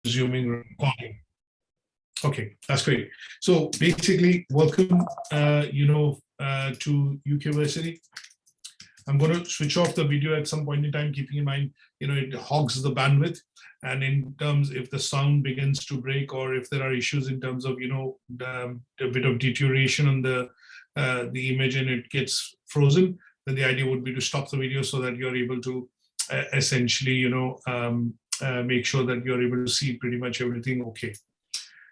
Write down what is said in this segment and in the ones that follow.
resuming recording. Okay, that's great. So basically, welcome, to UK Versity. I'm going to switch off the video at some point in time, keeping in mind, it hogs the bandwidth. And in terms, if the sound begins to break, or if there are issues in terms of, a bit of deterioration on the image and it gets frozen, then the idea would be to stop the video so that you're able to essentially, make sure that you're able to see pretty much everything okay.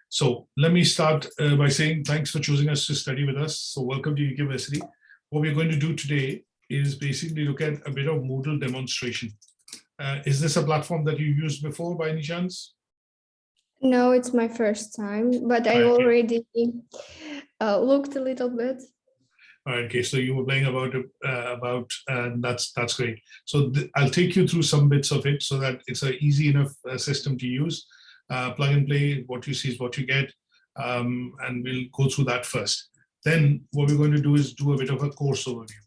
So let me start by saying thanks for choosing us to study with us. So welcome to UK Versity. What we're going to do today is basically look at a bit of Moodle demonstration. Is this a platform that you used before by any chance? No, it's my first time, but I already looked a little bit. All right, okay, so you were playing about, and that's great. So I'll take you through some bits of it so that it's an easy enough system to use. Plug and play, what you see is what you get, and we'll go through that first. Then what we're going to do is do a bit of a course overview.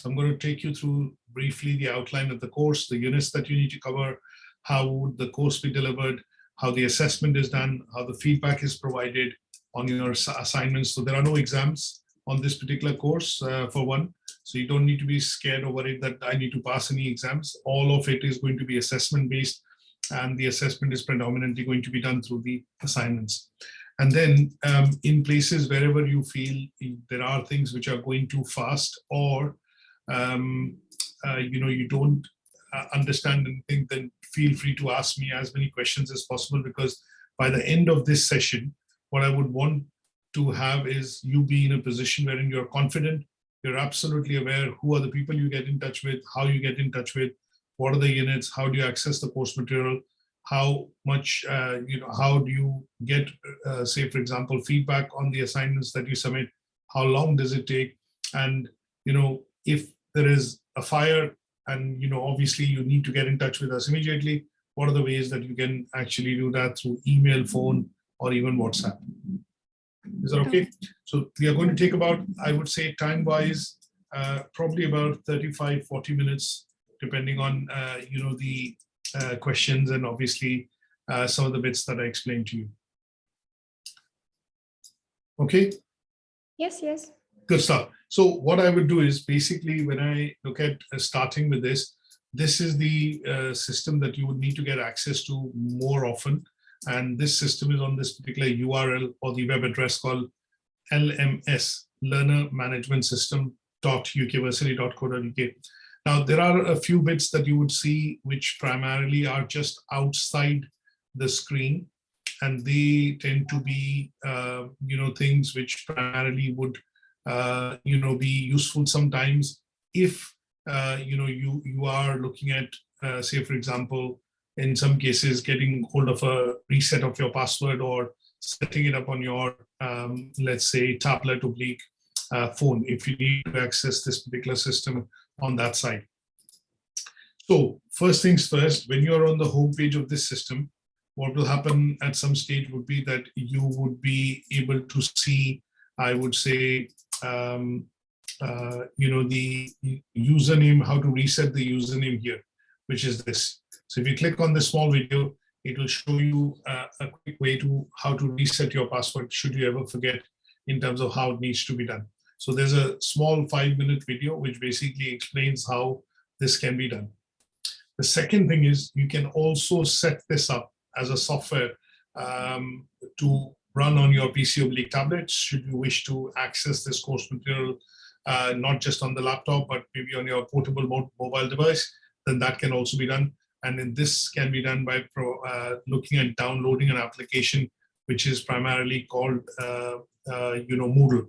I'm going to take you through briefly the outline of the course, the units that you need to cover, how would the course be delivered, how the assessment is done, how the feedback is provided on your assignments. So there are no exams on this particular course, for one. So you don't need to be scared or worried that I need to pass any exams. All of it is going to be assessment based, and the assessment is predominantly going to be done through the assignments. And then in places wherever you feel there are things which are going too fast, or you don't understand anything, then feel free to ask me as many questions as possible, because by the end of this session, what I would want to have is you be in a position wherein you're confident, you're absolutely aware who are the people you get in touch with, how you get in touch with, what are the units, how do you access the course material, how much, how do you get, say, for example, feedback on the assignments that you submit, how long does it take, and, if there is a fire and, obviously you need to get in touch with us immediately, what are the ways that you can actually do that through email, phone, or even WhatsApp? Is that okay? So we are going to take about, I would say time-wise, probably about 35, 40 minutes, depending on, the questions and obviously some of the bits that I explained to you. Okay? Yes, yes. Good stuff. So what I would do is basically when I look at starting with this is the system that you would need to get access to more often. And this system is on this particular URL or the web address called LMS, Learner Management System.ukversity.co.uk. Now, there are a few bits that you would see which primarily are just outside the screen, and they tend to be, things which primarily would, be useful sometimes if, you are looking at, say, for example, in some cases, getting hold of a reset of your password or setting it up on your, let's say, tablet oblique phone, if you need to access this particular system on that side. So first things first, when you're on the home page of this system, what will happen at some stage would be that you would be able to see, I would say, the username, how to reset the username here, which is this. So if you click on this small video, it will show you a quick way to how to reset your password should you ever forget, in terms of how it needs to be done. So there's a small 5-minute video which basically explains how this can be done. The second thing is you can also set this up as a software to run on your PC oblique tablet should you wish to access this course material, not just on the laptop, but maybe on your portable mobile device, then that can also be done. And then this can be done by looking at downloading an application, which is primarily called, Moodle.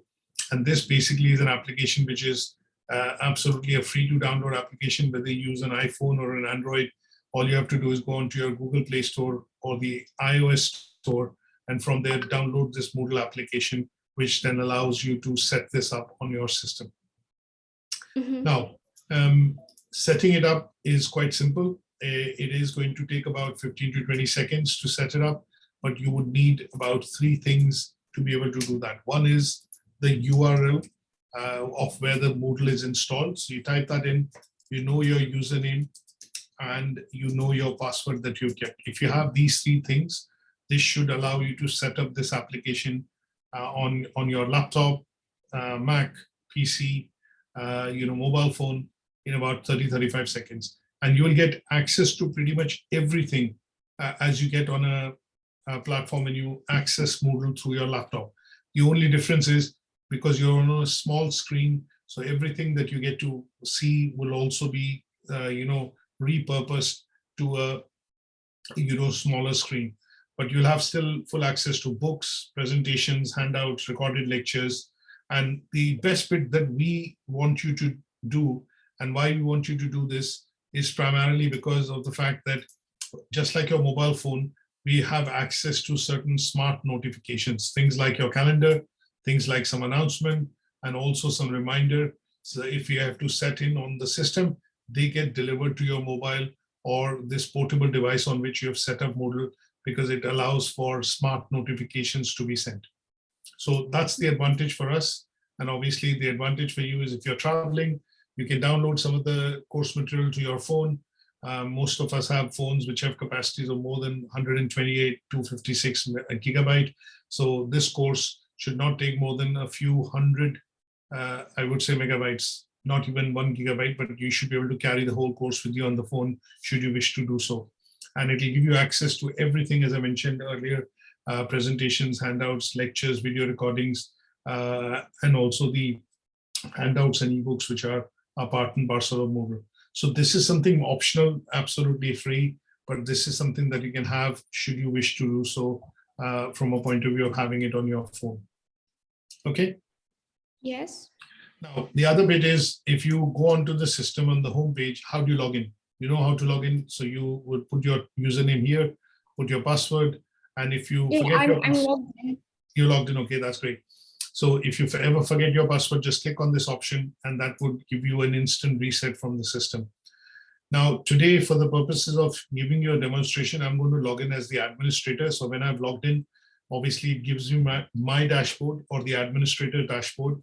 And this basically is an application which is absolutely a free to download application, whether you use an iPhone or an Android. All you have to do is go onto your Google Play Store or the iOS Store, and from there download this Moodle application, which then allows you to set this up on your system. Mm-hmm. Now, setting it up is quite simple. It is going to take about 15 to 20 seconds to set it up, but you would need about 3 things to be able to do that. One is the URL of where the Moodle is installed. So you type that in, you know your username, and you know your password that you've kept. If you have these 3 things, this should allow you to set up this application on your laptop, Mac, PC, mobile phone in about 30-35 seconds. And you will get access to pretty much everything as you get on a platform when you access Moodle through your laptop. The only difference is because you're on a small screen, so everything that you get to see will also be, repurposed to a, smaller screen. But you'll have still full access to books, presentations, handouts, recorded lectures. And the best bit that we want you to do, and why we want you to do this, is primarily because of the fact that just like your mobile phone, we have access to certain smart notifications, things like your calendar, things like some announcement, and also some reminder. So if you have to set in on the system, they get delivered to your mobile or this portable device on which you have set up Moodle, because it allows for smart notifications to be sent. So that's the advantage for us. And obviously the advantage for you is if you're traveling, you can download some of the course material to your phone. Most of us have phones which have capacities of more than 128 to 56 gigabyte. So this course should not take more than a few hundred, I would say, megabytes, not even 1 gigabyte, but you should be able to carry the whole course with you on the phone should you wish to do so. And it will give you access to everything, as I mentioned earlier, presentations, handouts, lectures, video recordings, and also the handouts and ebooks, which are a part and parcel of Moodle. So this is something optional, absolutely free, but this is something that you can have should you wish to do so from a point of view of having it on your phone. Okay? Yes. Now, the other bit is if you go onto the system on the home page, how do you log in? You know how to log in. So you would put your username here, put your password, and if you forget your password, logged in. You logged in, okay, that's great. So if you ever forget your password, just click on this option and that would give you an instant reset from the system. Now, today, for the purposes of giving you a demonstration, I'm going to log in as the administrator. So when I've logged in, obviously it gives you my dashboard or the administrator dashboard.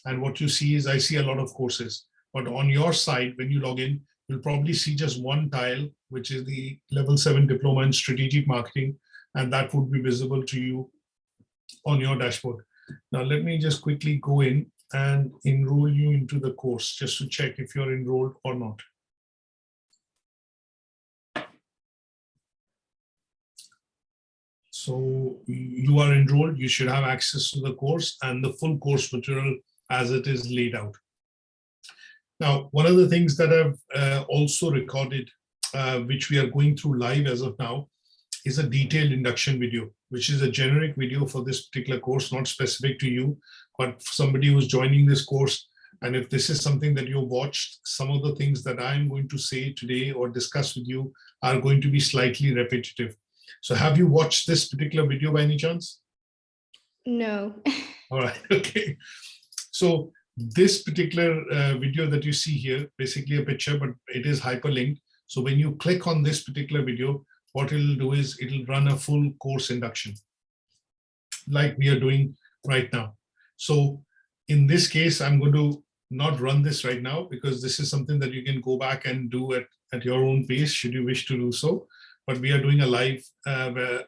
And what you see is I see a lot of courses. But on your side, when you log in, you'll probably see just one tile, which is the Level 7 Diploma in Strategic Marketing. And that would be visible to you on your dashboard. Now, let me just quickly go in and enroll you into the course just to check if you're enrolled or not. So you are enrolled, you should have access to the course and the full course material as it is laid out. Now, one of the things that I've also recorded, which we are going through live as of now, is a detailed induction video, which is a generic video for this particular course, not specific to you, but somebody who's joining this course. And if this is something that you watched, some of the things that I'm going to say today or discuss with you are going to be slightly repetitive. So have you watched this particular video by any chance? No. All right, okay. So this particular video that you see here, basically a picture, but it is hyperlinked. So when you click on this particular video, what it'll do is it'll run a full course induction like we are doing right now. So in this case, I'm going to not run this right now because this is something that you can go back and do at your own pace should you wish to do so. But we are doing a live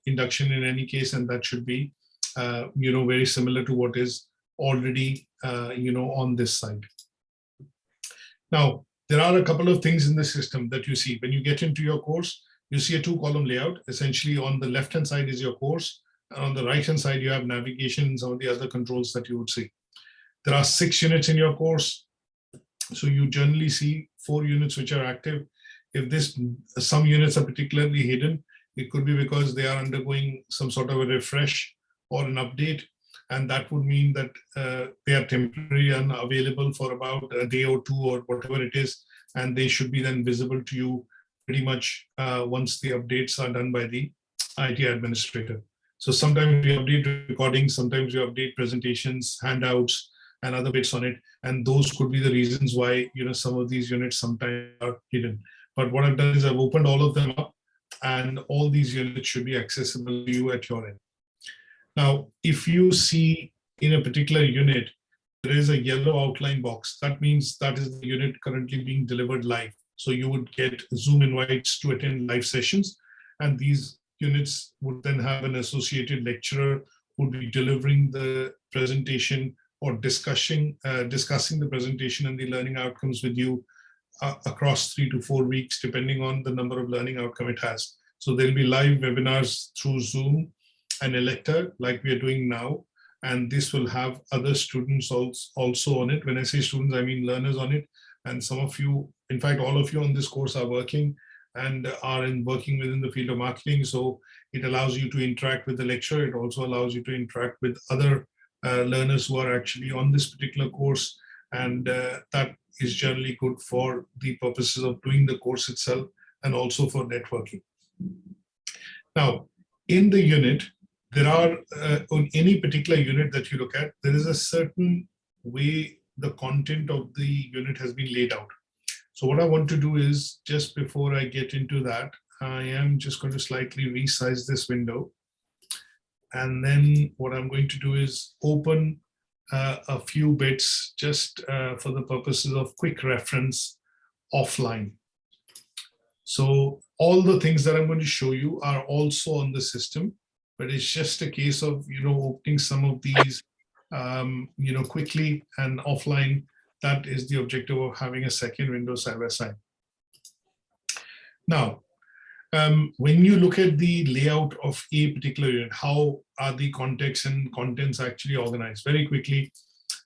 induction in any case, and that should be, very similar to what is already, on this side. Now, there are a couple of things in the system that you see. When you get into your course, you see a 2-column layout. Essentially, on the left-hand side is your course, and on the right-hand side, you have navigation and some of the other controls that you would see. There are 6 units in your course. So you generally see 4 units which are active. If some units are particularly hidden, it could be because they are undergoing some sort of a refresh or an update. And that would mean that they are temporary and available for about a day or 2 or whatever it is. And they should be then visible to you pretty much once the updates are done by the IT administrator. So sometimes we update recordings, sometimes we update presentations, handouts, and other bits on it. And those could be the reasons why, some of these units sometimes are hidden. But what I've done is I've opened all of them up, and all these units should be accessible to you at your end. Now, if you see in a particular unit, there is a yellow outline box. That means that is the unit currently being delivered live. So you would get Zoom invites to attend live sessions, and these units would then have an associated lecturer who would be delivering the presentation or discussing the presentation and the learning outcomes with you across 3 to 4 weeks, depending on the number of learning outcome it has. So there'll be live webinars through Zoom and a lecture like we are doing now. And this will have other students also on it. When I say students, I mean learners on it. And some of you, in fact, all of you on this course are working and are working within the field of marketing. So it allows you to interact with the lecturer. It also allows you to interact with other learners who are actually on this particular course. And that is generally good for the purposes of doing the course itself and also for networking. Now, in the unit, there are, on any particular unit that you look at, there is a certain way the content of the unit has been laid out. So what I want to do is, just before I get into that, I am just going to slightly resize this window. And then what I'm going to do is open a few bits just for the purposes of quick reference offline. So all the things that I'm going to show you are also on the system, but it's just a case of, opening some of these, quickly and offline. That is the objective of having a second window side by side. Now, when you look at the layout of a particular unit, how are the contexts and contents actually organized? Very quickly,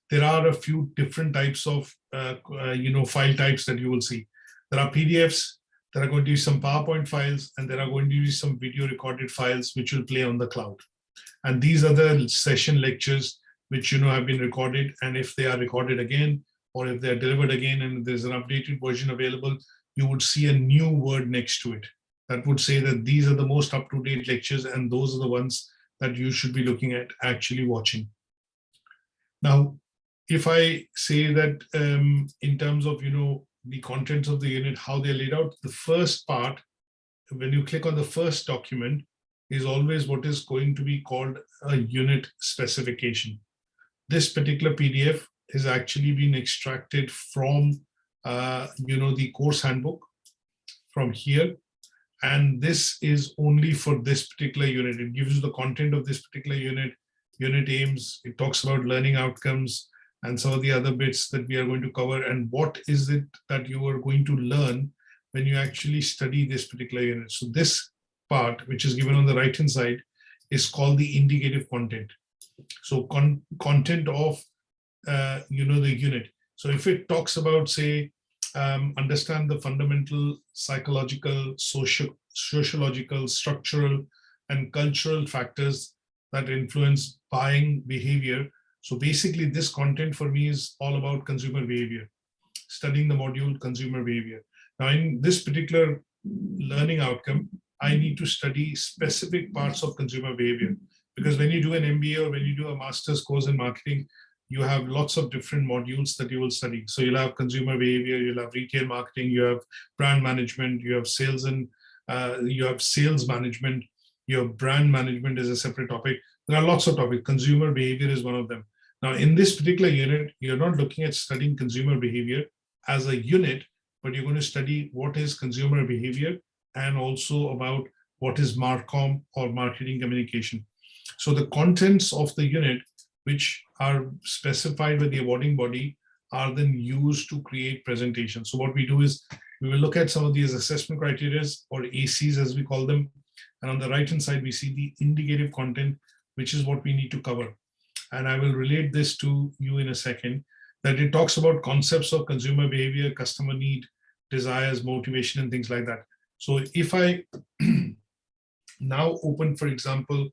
there are a few different types of, file types that you will see. There are PDFs, there are going to be some PowerPoint files, and there are going to be some video recorded files which will play on the cloud. And these are the session lectures which have been recorded, and if they are recorded again, or if they are delivered again and there's an updated version available, you would see a new word next to it that would say that these are the most up-to-date lectures and those are the ones that you should be looking at actually watching. Now, if I say that in terms of the contents of the unit, how they're laid out, the first part, when you click on the first document, is always what is going to be called a unit specification. This particular PDF has actually been extracted from the course handbook from here, and this is only for this particular unit. It gives you the content of this particular unit, unit aims, it talks about learning outcomes, and some of the other bits that we are going to cover, and what is it that you are going to learn when you actually study this particular unit. So this part, which is given on the right hand side, is called the indicative content. So content of the unit. So if it talks about, say, understand the fundamental psychological, sociological, structural, and cultural factors that influence buying behavior. So basically, this content for me is all about consumer behavior, studying the module consumer behavior. Now, in this particular learning outcome, I need to study specific parts of consumer behavior, because when you do an MBA or when you do a master's course in marketing, you have lots of different modules that you will study. So you'll have consumer behavior, you'll have retail marketing, you have brand management, you have sales and you have sales management, your brand management is a separate topic. There are lots of topics. Consumer behavior is one of them. Now, in this particular unit, you're not looking at studying consumer behavior as a unit, but you're going to study what is consumer behavior and also about what is MarCom or marketing communication. So the contents of the unit, which are specified by the awarding body, are then used to create presentations. So what we do is we will look at some of these assessment criteria, or ACs as we call them. And on the right-hand side, we see the indicative content, which is what we need to cover. And I will relate this to you in a second, that it talks about concepts of consumer behavior, customer need, desires, motivation, and things like that. So if I now open, for example,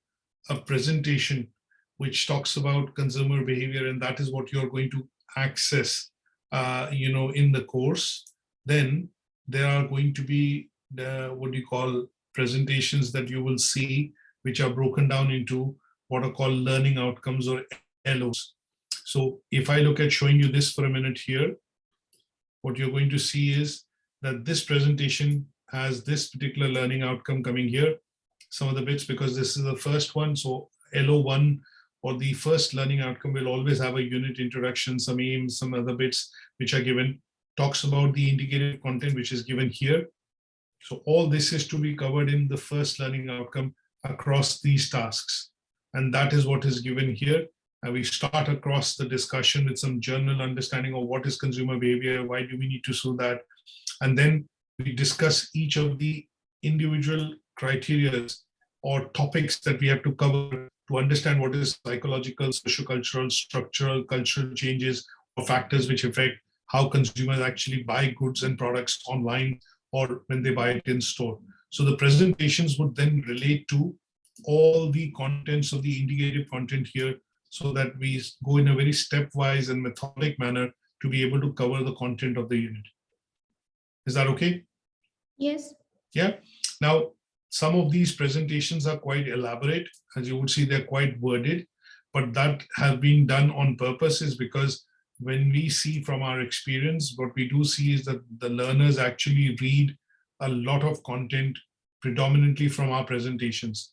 a presentation which talks about consumer behavior, and that is what you're going to access, in the course, then there are going to be what you call presentations that you will see, which are broken down into what are called learning outcomes, or LOs. So if I look at showing you this for a minute here, what you're going to see is that this presentation has this particular learning outcome coming here, some of the bits, because this is the first one. So LO1, or the first learning outcome, will always have a unit introduction, some aims, some other bits which are given, talks about the indicative content, which is given here. So all this is to be covered in the first learning outcome across these tasks. And that is what is given here. And we start across the discussion with some general understanding of what is consumer behavior, why do we need to do that? And then we discuss each of the individual criteria or topics that we have to cover to understand what is psychological, sociocultural, structural, cultural changes or factors which affect how consumers actually buy goods and products online or when they buy it in store. So the presentations would then relate to all the contents of the indicative content here, so that we go in a very stepwise and methodic manner to be able to cover the content of the unit. Is that okay? Yes. Yeah. Now, some of these presentations are quite elaborate. As you would see, they're quite worded, but that has been done on purpose is because when we see from our experience, what we do see is that the learners actually read a lot of content predominantly from our presentations.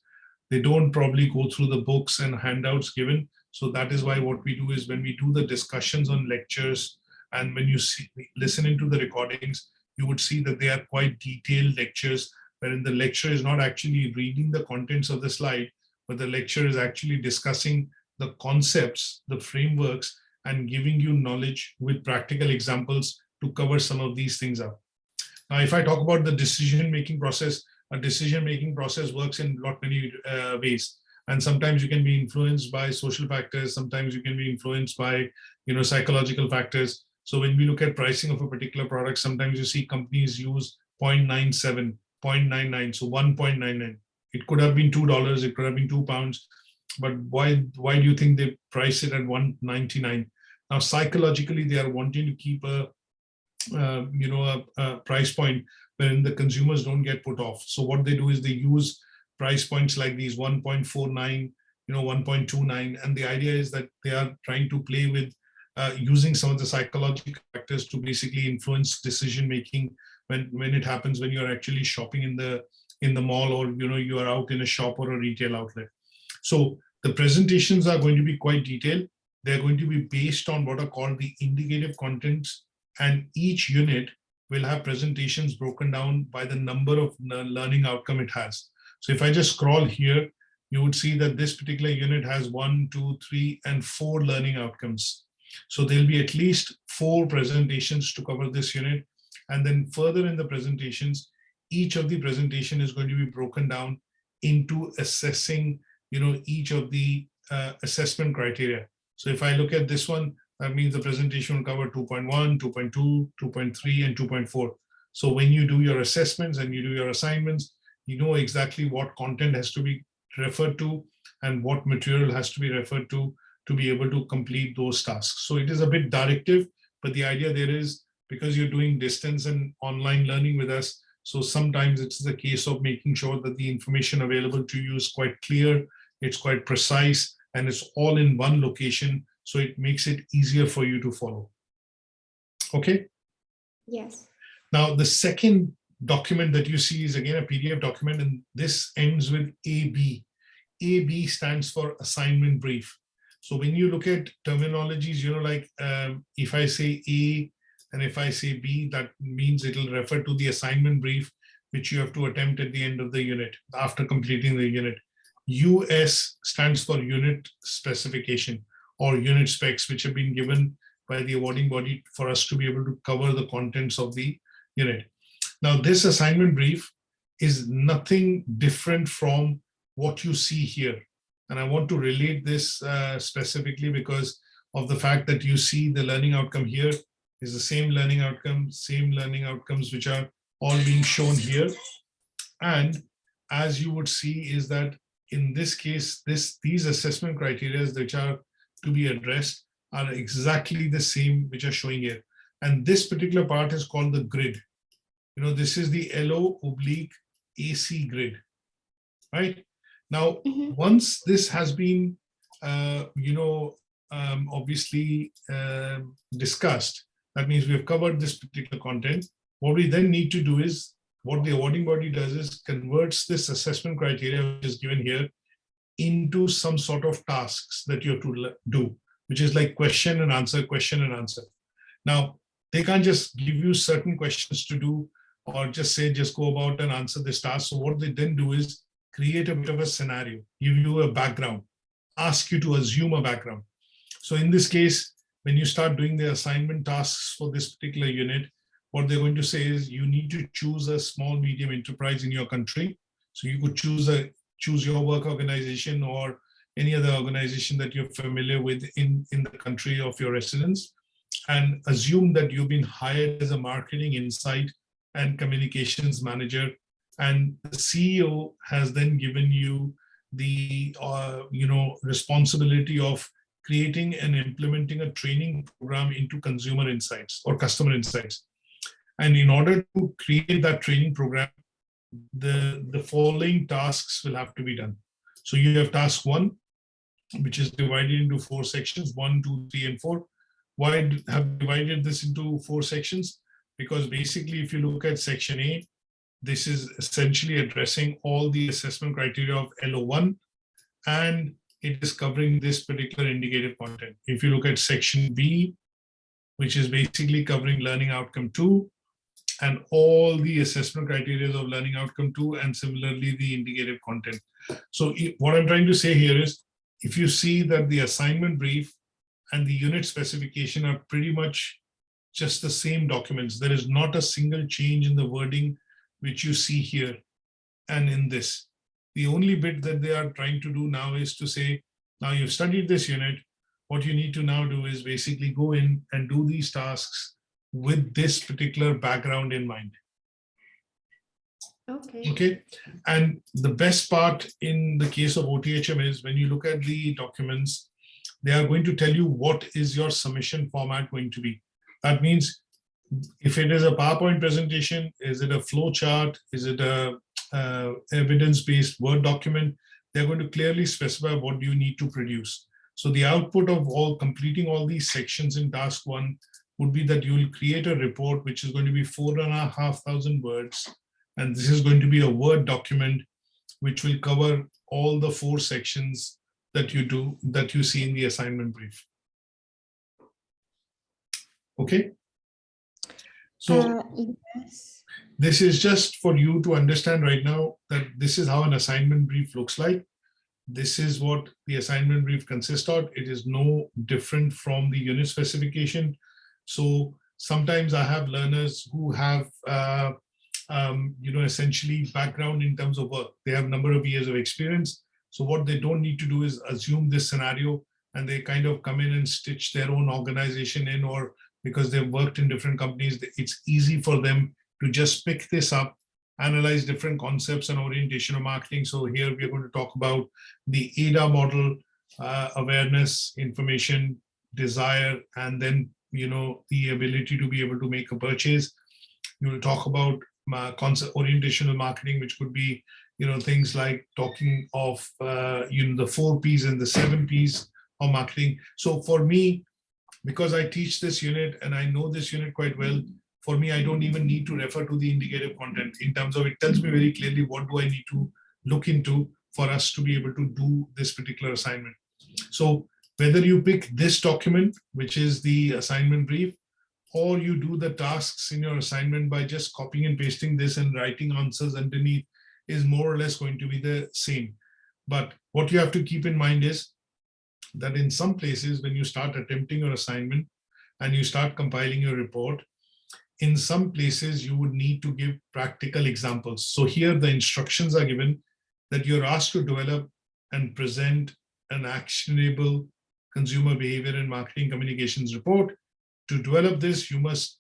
They don't probably go through the books and handouts given. So that is why what we do is when we do the discussions on lectures and when you listen into the recordings, you would see that they are quite detailed lectures, wherein the lecturer is not actually reading the contents of the slide, but the lecturer is actually discussing the concepts, the frameworks, and giving you knowledge with practical examples to cover some of these things up. Now, if I talk about the decision-making process, a decision-making process works in many ways. And sometimes you can be influenced by social factors. Sometimes you can be influenced by, psychological factors. So when we look at pricing of a particular product, sometimes you see companies use 0.97, 0.99, so 1.99. It could have been $2, it could have been £2, but why do you think they price it at 1.99? Now, psychologically, they are wanting to keep a price point wherein the consumers don't get put off. So what they do is they use price points like these 1.49, 1.29, and the idea is that they are trying to play with using some of the psychological factors to basically influence decision making when it happens when you're actually shopping in the mall, or you are out in a shop or a retail outlet. So the presentations are going to be quite detailed. They're going to be based on what are called the indicative contents, and each unit will have presentations broken down by the number of learning outcome it has. So if I just scroll here, you would see that this particular unit has 1, 2, 3, and 4 learning outcomes. So there'll be at least 4 presentations to cover this unit. And then further in the presentations, each of the presentation is going to be broken down into assessing, each of the assessment criteria. So if I look at this one, that means the presentation will cover 2.1, 2.2, 2.3, and 2.4. So when you do your assessments and you do your assignments, you know exactly what content has to be referred to and what material has to be referred to be able to complete those tasks. So it is a bit directive, but the idea there is, because you're doing distance and online learning with us, so sometimes it's the case of making sure that the information available to you is quite clear, it's quite precise, and it's all in one location. So it makes it easier for you to follow. Okay? Yes. Now, the second document that you see is again a PDF document, and this ends with AB. AB stands for assignment brief. So when you look at terminologies, if I say A and if I say B, that means it will refer to the assignment brief, which you have to attempt at the end of the unit, after completing the unit. US stands for unit specification or unit specs, which have been given by the awarding body for us to be able to cover the contents of the unit. Now, this assignment brief is nothing different from what you see here. And I want to relate this specifically because of the fact that you see the learning outcome here is the same learning outcomes which are all being shown here. And as you would see is that in this case, these assessment criteria which are to be addressed are exactly the same which are showing here. And this particular part is called the grid. This is the LO/AC grid, right? Now, once this has been, obviously discussed, that means we have covered this particular content. What we then need to do is, what the awarding body does is converts this assessment criteria, which is given here, into some sort of tasks that you have to do, which is like question and answer, question and answer. Now, they can't just give you certain questions to do or just say, just go about and answer this task. So what they then do is create a bit of a scenario, give you a background, ask you to assume a background. So in this case, when you start doing the assignment tasks for this particular unit, what they're going to say is you need to choose a small, medium enterprise in your country. So you could choose your work organization or any other organization that you're familiar with in the country of your residence, and assume that you've been hired as a marketing, insight, and communications manager. And the CEO has then given you the responsibility of creating and implementing a training program into consumer insights or customer insights. And in order to create that training program, the following tasks will have to be done. So you have task 1, which is divided into 4 sections, 1, 2, 3, and 4. Why have divided this into 4 sections? Because basically, if you look at section A, this is essentially addressing all the assessment criteria of LO1, and it is covering this particular indicative content. If you look at section B, which is basically covering learning outcome 2, and all the assessment criteria of learning outcome 2, and similarly the indicative content. So what I'm trying to say here is, if you see that the assignment brief and the unit specification are pretty much just the same documents, there is not a single change in the wording which you see here and in this. The only bit that they are trying to do now is to say, now you've studied this unit, what you need to now do is basically go in and do these tasks with this particular background in mind. Okay. And the best part in the case of OTHM is when you look at the documents, they are going to tell you what is your submission format going to be. That means if it is a PowerPoint presentation, is it a flow chart? Is it a evidence-based Word document? They're going to clearly specify what you need to produce. So the output of completing all these sections in task 1 would be that you will create a report which is going to be 4,500 words. And this is going to be a Word document which will cover all the 4 sections that you see in the assignment brief. Okay. So yes. This is just for you to understand right now that this is how an assignment brief looks like. This is what the assignment brief consists of. It is no different from the unit specification. So sometimes I have learners who have essentially background in terms of work. They have a number of years of experience. So what they don't need to do is assume this scenario and they kind of come in and stitch their own organization in, or because they've worked in different companies, it's easy for them to just pick this up, analyze different concepts and orientation of marketing. So here we are going to talk about the ATHE model, awareness, information, desire, and then the ability to be able to make a purchase. You will talk about concept orientational marketing, which could be things like talking of the 4 P's and the 7 P's of marketing. So for me, because I teach this unit and I know this unit quite well, for me, I don't even need to refer to the indicative content in terms of it tells me very clearly what do I need to look into for us to be able to do this particular assignment. So whether you pick this document, which is the assignment brief, or you do the tasks in your assignment by just copying and pasting this and writing answers underneath, is more or less going to be the same. But what you have to keep in mind is that in some places, when you start attempting your assignment and you start compiling your report, in some places you would need to give practical examples. So here the instructions are given that you're asked to develop and present an actionable consumer behavior and marketing communications report. To develop this, you must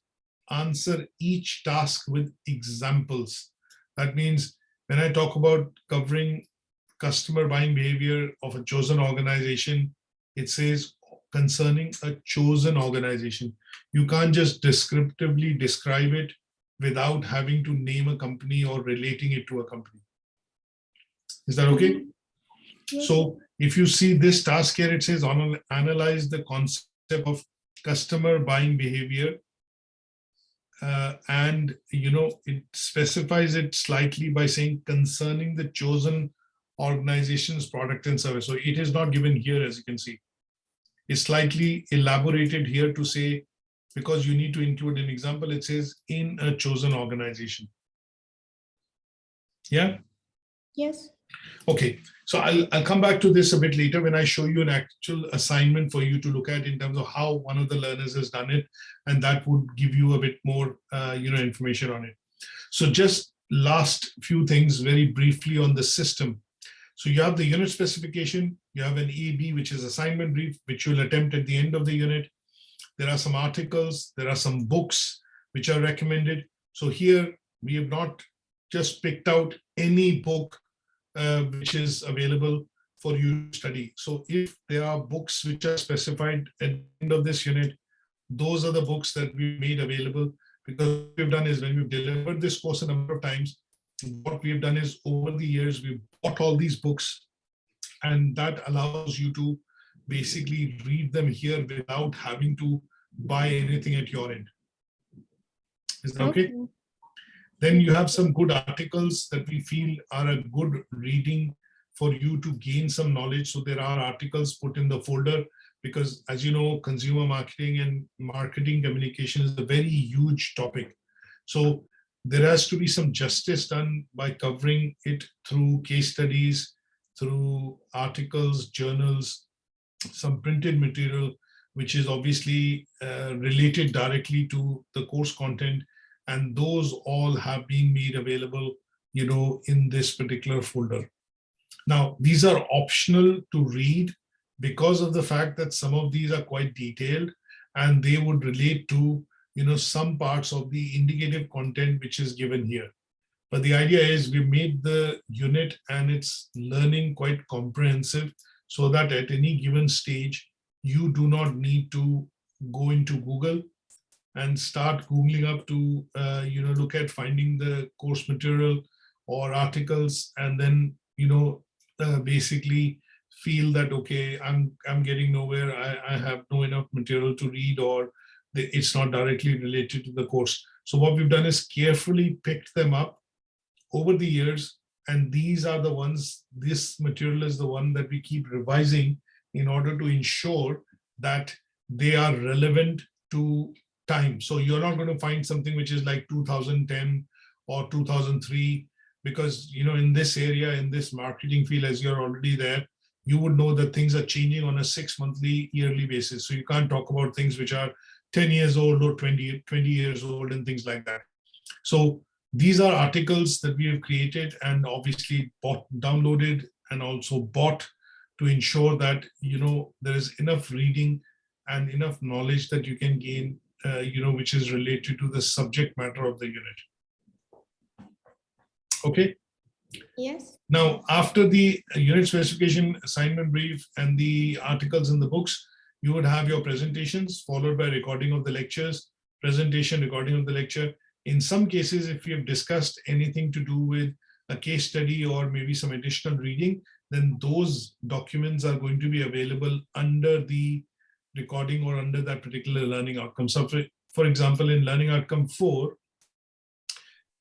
answer each task with examples. That means when I talk about covering customer buying behavior of a chosen organization, it says concerning a chosen organization. You can't just descriptively describe it without having to name a company or relating it to a company. Is that okay? Yes. So if you see this task here, it says analyze the concept of customer buying behavior. And it specifies it slightly by saying concerning the chosen organization's product and service. So it is not given here, as you can see. It's slightly elaborated here to say because you need to include an example. It says in a chosen organization. Yeah. Yes. Okay, so I'll come back to this a bit later when I show you an actual assignment for you to look at in terms of how one of the learners has done it, and that would give you a bit more information on it. So just last few things very briefly on the system. So you have the unit specification, you have an EB, which is assignment brief, which you'll attempt at the end of the unit. There are some articles, there are some books which are recommended. So here we have not just picked out any book which is available for you to study. So if there are books which are specified at the end of this unit, those are the books that we made available, because what we've done is when we've delivered this course a number of times, what we've done is over the years, we've bought all these books, and that allows you to basically read them here without having to buy anything at your end. Is that okay? Then you have some good articles that we feel are a good reading for you to gain some knowledge. So there are articles put in the folder, because as you know, consumer marketing and marketing communication is a very huge topic. So there has to be some justice done by covering it through case studies, through articles, journals, some printed material, which is obviously related directly to the course content. And those all have been made available, in this particular folder. Now, these are optional to read because of the fact that some of these are quite detailed, and they would relate to, some parts of the indicative content which is given here. But the idea is we made the unit and its learning quite comprehensive, so that at any given stage, you do not need to go into Google and start Googling up to, look at finding the course material or articles, and then, basically feel that, okay, I'm getting nowhere. I have no enough material to read, or it's not directly related to the course. So what we've done is carefully picked them up over the years, and these are the ones, this material is the one that we keep revising in order to ensure that they are relevant to time. So you're not going to find something which is like 2010 or 2003, because in this area, in this marketing field, as you're already there, you would know that things are changing on a 6-monthly, yearly basis. So you can't talk about things which are 10 years old or 20 years old and things like that. So these are articles that we have created and obviously downloaded and also bought to ensure that there is enough reading and enough knowledge that you can gain, which is related to the subject matter of the unit. Okay. Yes. Now, after the unit specification, assignment brief, and the articles in the books, you would have your presentations followed by recording of the lectures, presentation, recording of the lecture. In some cases, if we have discussed anything to do with a case study or maybe some additional reading, then those documents are going to be available under the recording or under that particular learning outcome. So for example, in learning outcome 4,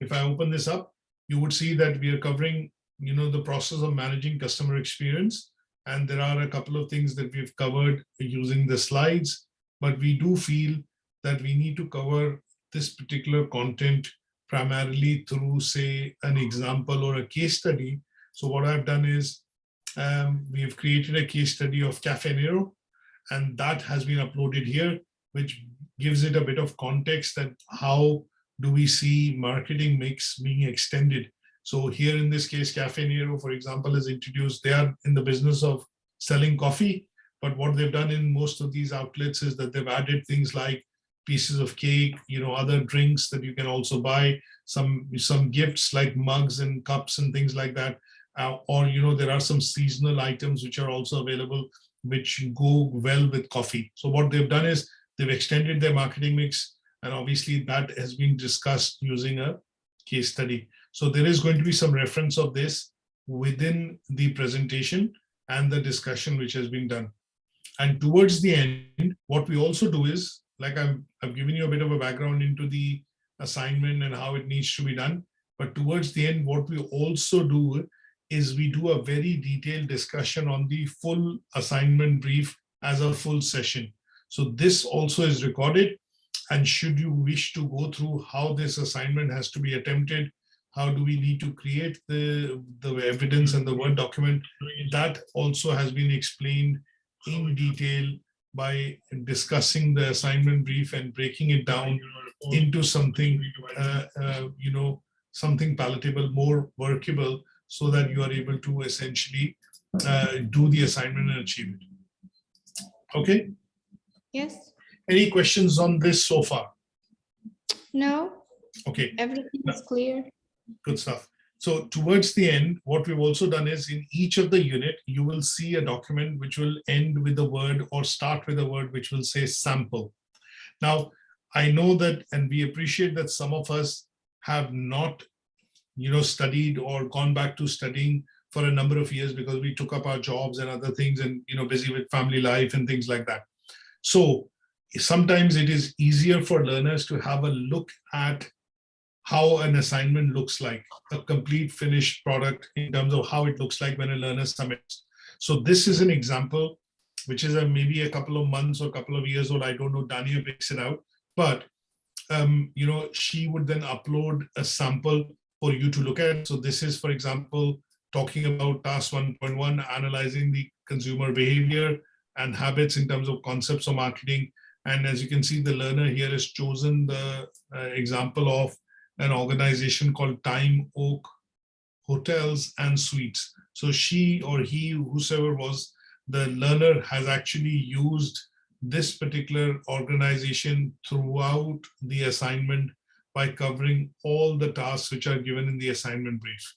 if I open this up, you would see that we are covering, the process of managing customer experience. And there are a couple of things that we've covered using the slides, but we do feel that we need to cover this particular content primarily through, say, an example or a case study. So what I've done is we have created a case study of Cafe Nero, and that has been uploaded here, which gives it a bit of context that how do we see marketing mix being extended. So here in this case, Cafe Nero, for example, is introduced. They are in the business of selling coffee, but what they've done in most of these outlets is that they've added things like pieces of cake, other drinks that you can also buy, some gifts like mugs and cups and things like that. Or, there are some seasonal items which are also available, which go well with coffee. So what they've done is they've extended their marketing mix, and obviously that has been discussed using a case study. So there is going to be some reference of this within the presentation and the discussion which has been done. And towards the end, what we also do is, like I've given you a bit of a background into the assignment and how it needs to be done. But towards the end, what we also do is we do a very detailed discussion on the full assignment brief as a full session. So this also is recorded, And should you wish to go through how this assignment has to be attempted, how do we need to create the evidence and the Word document, that also has been explained in detail by discussing the assignment brief and breaking it down into something, something palatable, more workable, so that you are able to essentially do the assignment and achieve it. Okay? Yes. Any questions on this so far? No. Okay. Everything is clear. Good stuff. So towards the end, what we've also done is in each of the unit, you will see a document which will end with a word or start with a word which will say sample. Now, I know that, and we appreciate that some of us have not, studied or gone back to studying for a number of years because we took up our jobs and other things and, busy with family life and things like that. So sometimes it is easier for learners to have a look at how an assignment looks like, a complete finished product in terms of how it looks like when a learner submits. So this is an example, which is maybe a couple of months or a couple of years old. I don't know, Dania picks it out, but she would then upload a sample for you to look at. So this is, for example, talking about task 1.1, analyzing the consumer behavior and habits in terms of concepts of marketing. And as you can see, the learner here has chosen the example of an organization called Time Oak Hotels and Suites. So she or he, whosoever was the learner, has actually used this particular organization throughout the assignment by covering all the tasks which are given in the assignment brief.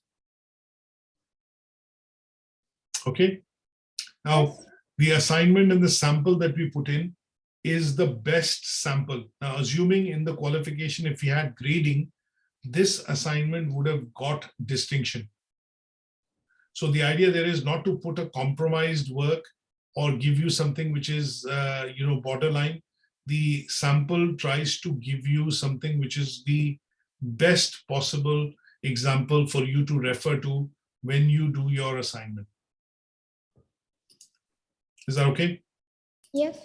Okay. Now, the assignment and the sample that we put in is the best sample. Now, assuming in the qualification, if we had grading, this assignment would have got distinction. So the idea there is not to put a compromised work or give you something which is, borderline. The sample tries to give you something which is the best possible example for you to refer to when you do your assignment. Is that okay? Yes.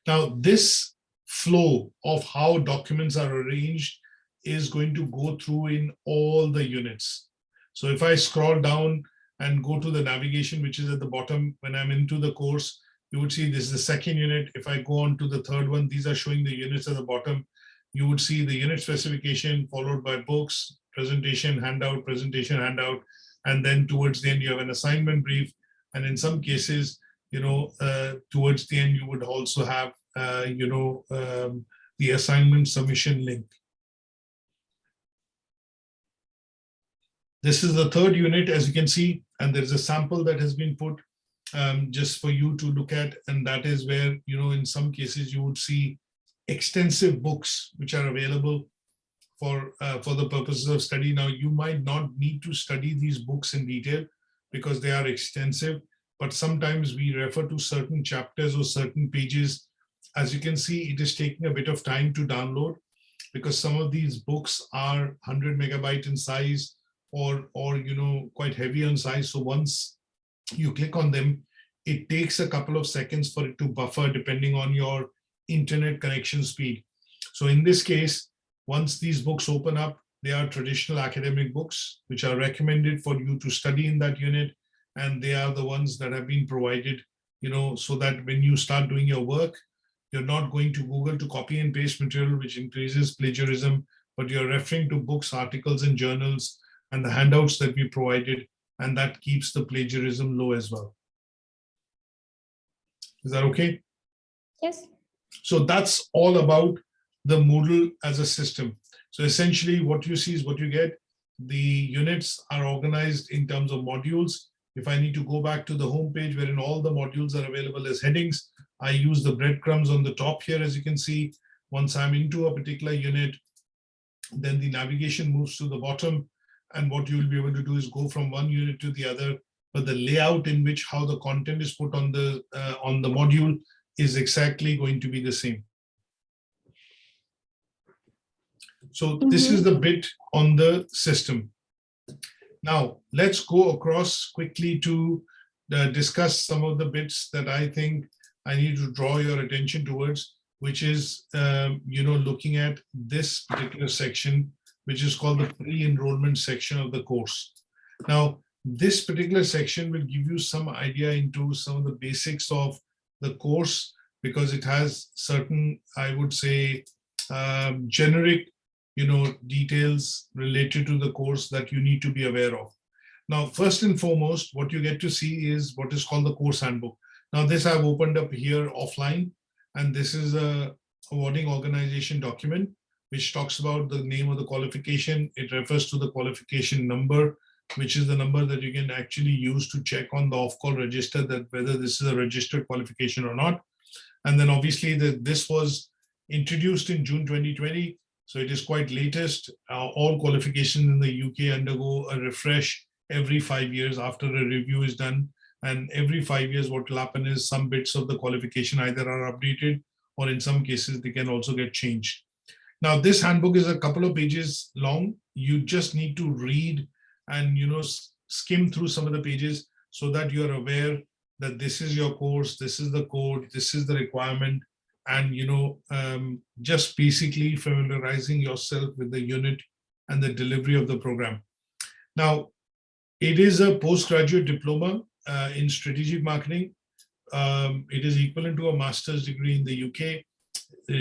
Now, this flow of how documents are arranged is going to go through in all the units. So if I scroll down and go to the navigation, which is at the bottom, when I'm into the course, you would see this is the second unit. If I go on to the third one, these are showing the units at the bottom. You would see the unit specification followed by books, presentation, handout, and then towards the end, you have an assignment brief. And in some cases, towards the end, you would also have, the assignment submission link. This is the third unit, as you can see, and there's a sample that has been put just for you to look at. And that is where, in some cases you would see extensive books which are available for the purposes of study. Now, you might not need to study these books in detail because they are extensive, but sometimes we refer to certain chapters or certain pages. As you can see, it is taking a bit of time to download because some of these books are 100 megabyte in size or quite heavy on size. So once you click on them, it takes a couple of seconds for it to buffer depending on your internet connection speed. So in this case, once these books open up, they are traditional academic books, which are recommended for you to study in that unit. And they are the ones that have been provided, so that when you start doing your work, you're not going to Google to copy and paste material, which increases plagiarism, but you're referring to books, articles, and journals, and the handouts that we provided, and that keeps the plagiarism low as well. Is that okay? Yes. So that's all about the Moodle as a system. So essentially what you see is what you get. The units are organized in terms of modules. If I need to go back to the home page wherein all the modules are available as headings, I use the breadcrumbs on the top here, as you can see. Once I'm into a particular unit, then the navigation moves to the bottom. And what you will be able to do is go from one unit to the other, but the layout in which how the content is put on the module is exactly going to be the same. So this is the bit on the system. Now let's go across quickly to discuss some of the bits that I think I need to draw your attention towards. which is, looking at this particular section, which is called the pre-enrollment section of the course. Now, this particular section will give you some idea into some of the basics of the course, because it has certain, I would say, generic, details related to the course that you need to be aware of. Now, first and foremost, what you get to see is what is called the course handbook. Now, this I've opened up here offline, and this is a awarding organization document, which talks about the name of the qualification. It refers to the qualification number, which is the number that you can actually use to check on the off-call register that whether this is a registered qualification or not. And then obviously this was introduced in June 2020, so it is quite latest. All qualifications in the UK undergo a refresh every 5 years after a review is done. And every 5 years, what will happen is some bits of the qualification either are updated, or in some cases, they can also get changed. Now, this handbook is a couple of pages long. You just need to read and skim through some of the pages so that you're aware that this is your course, this is the code, this is the requirement, and just basically familiarizing yourself with the unit and the delivery of the program. Now, it is a postgraduate diploma in strategic marketing. It is equivalent to a master's degree in the UK.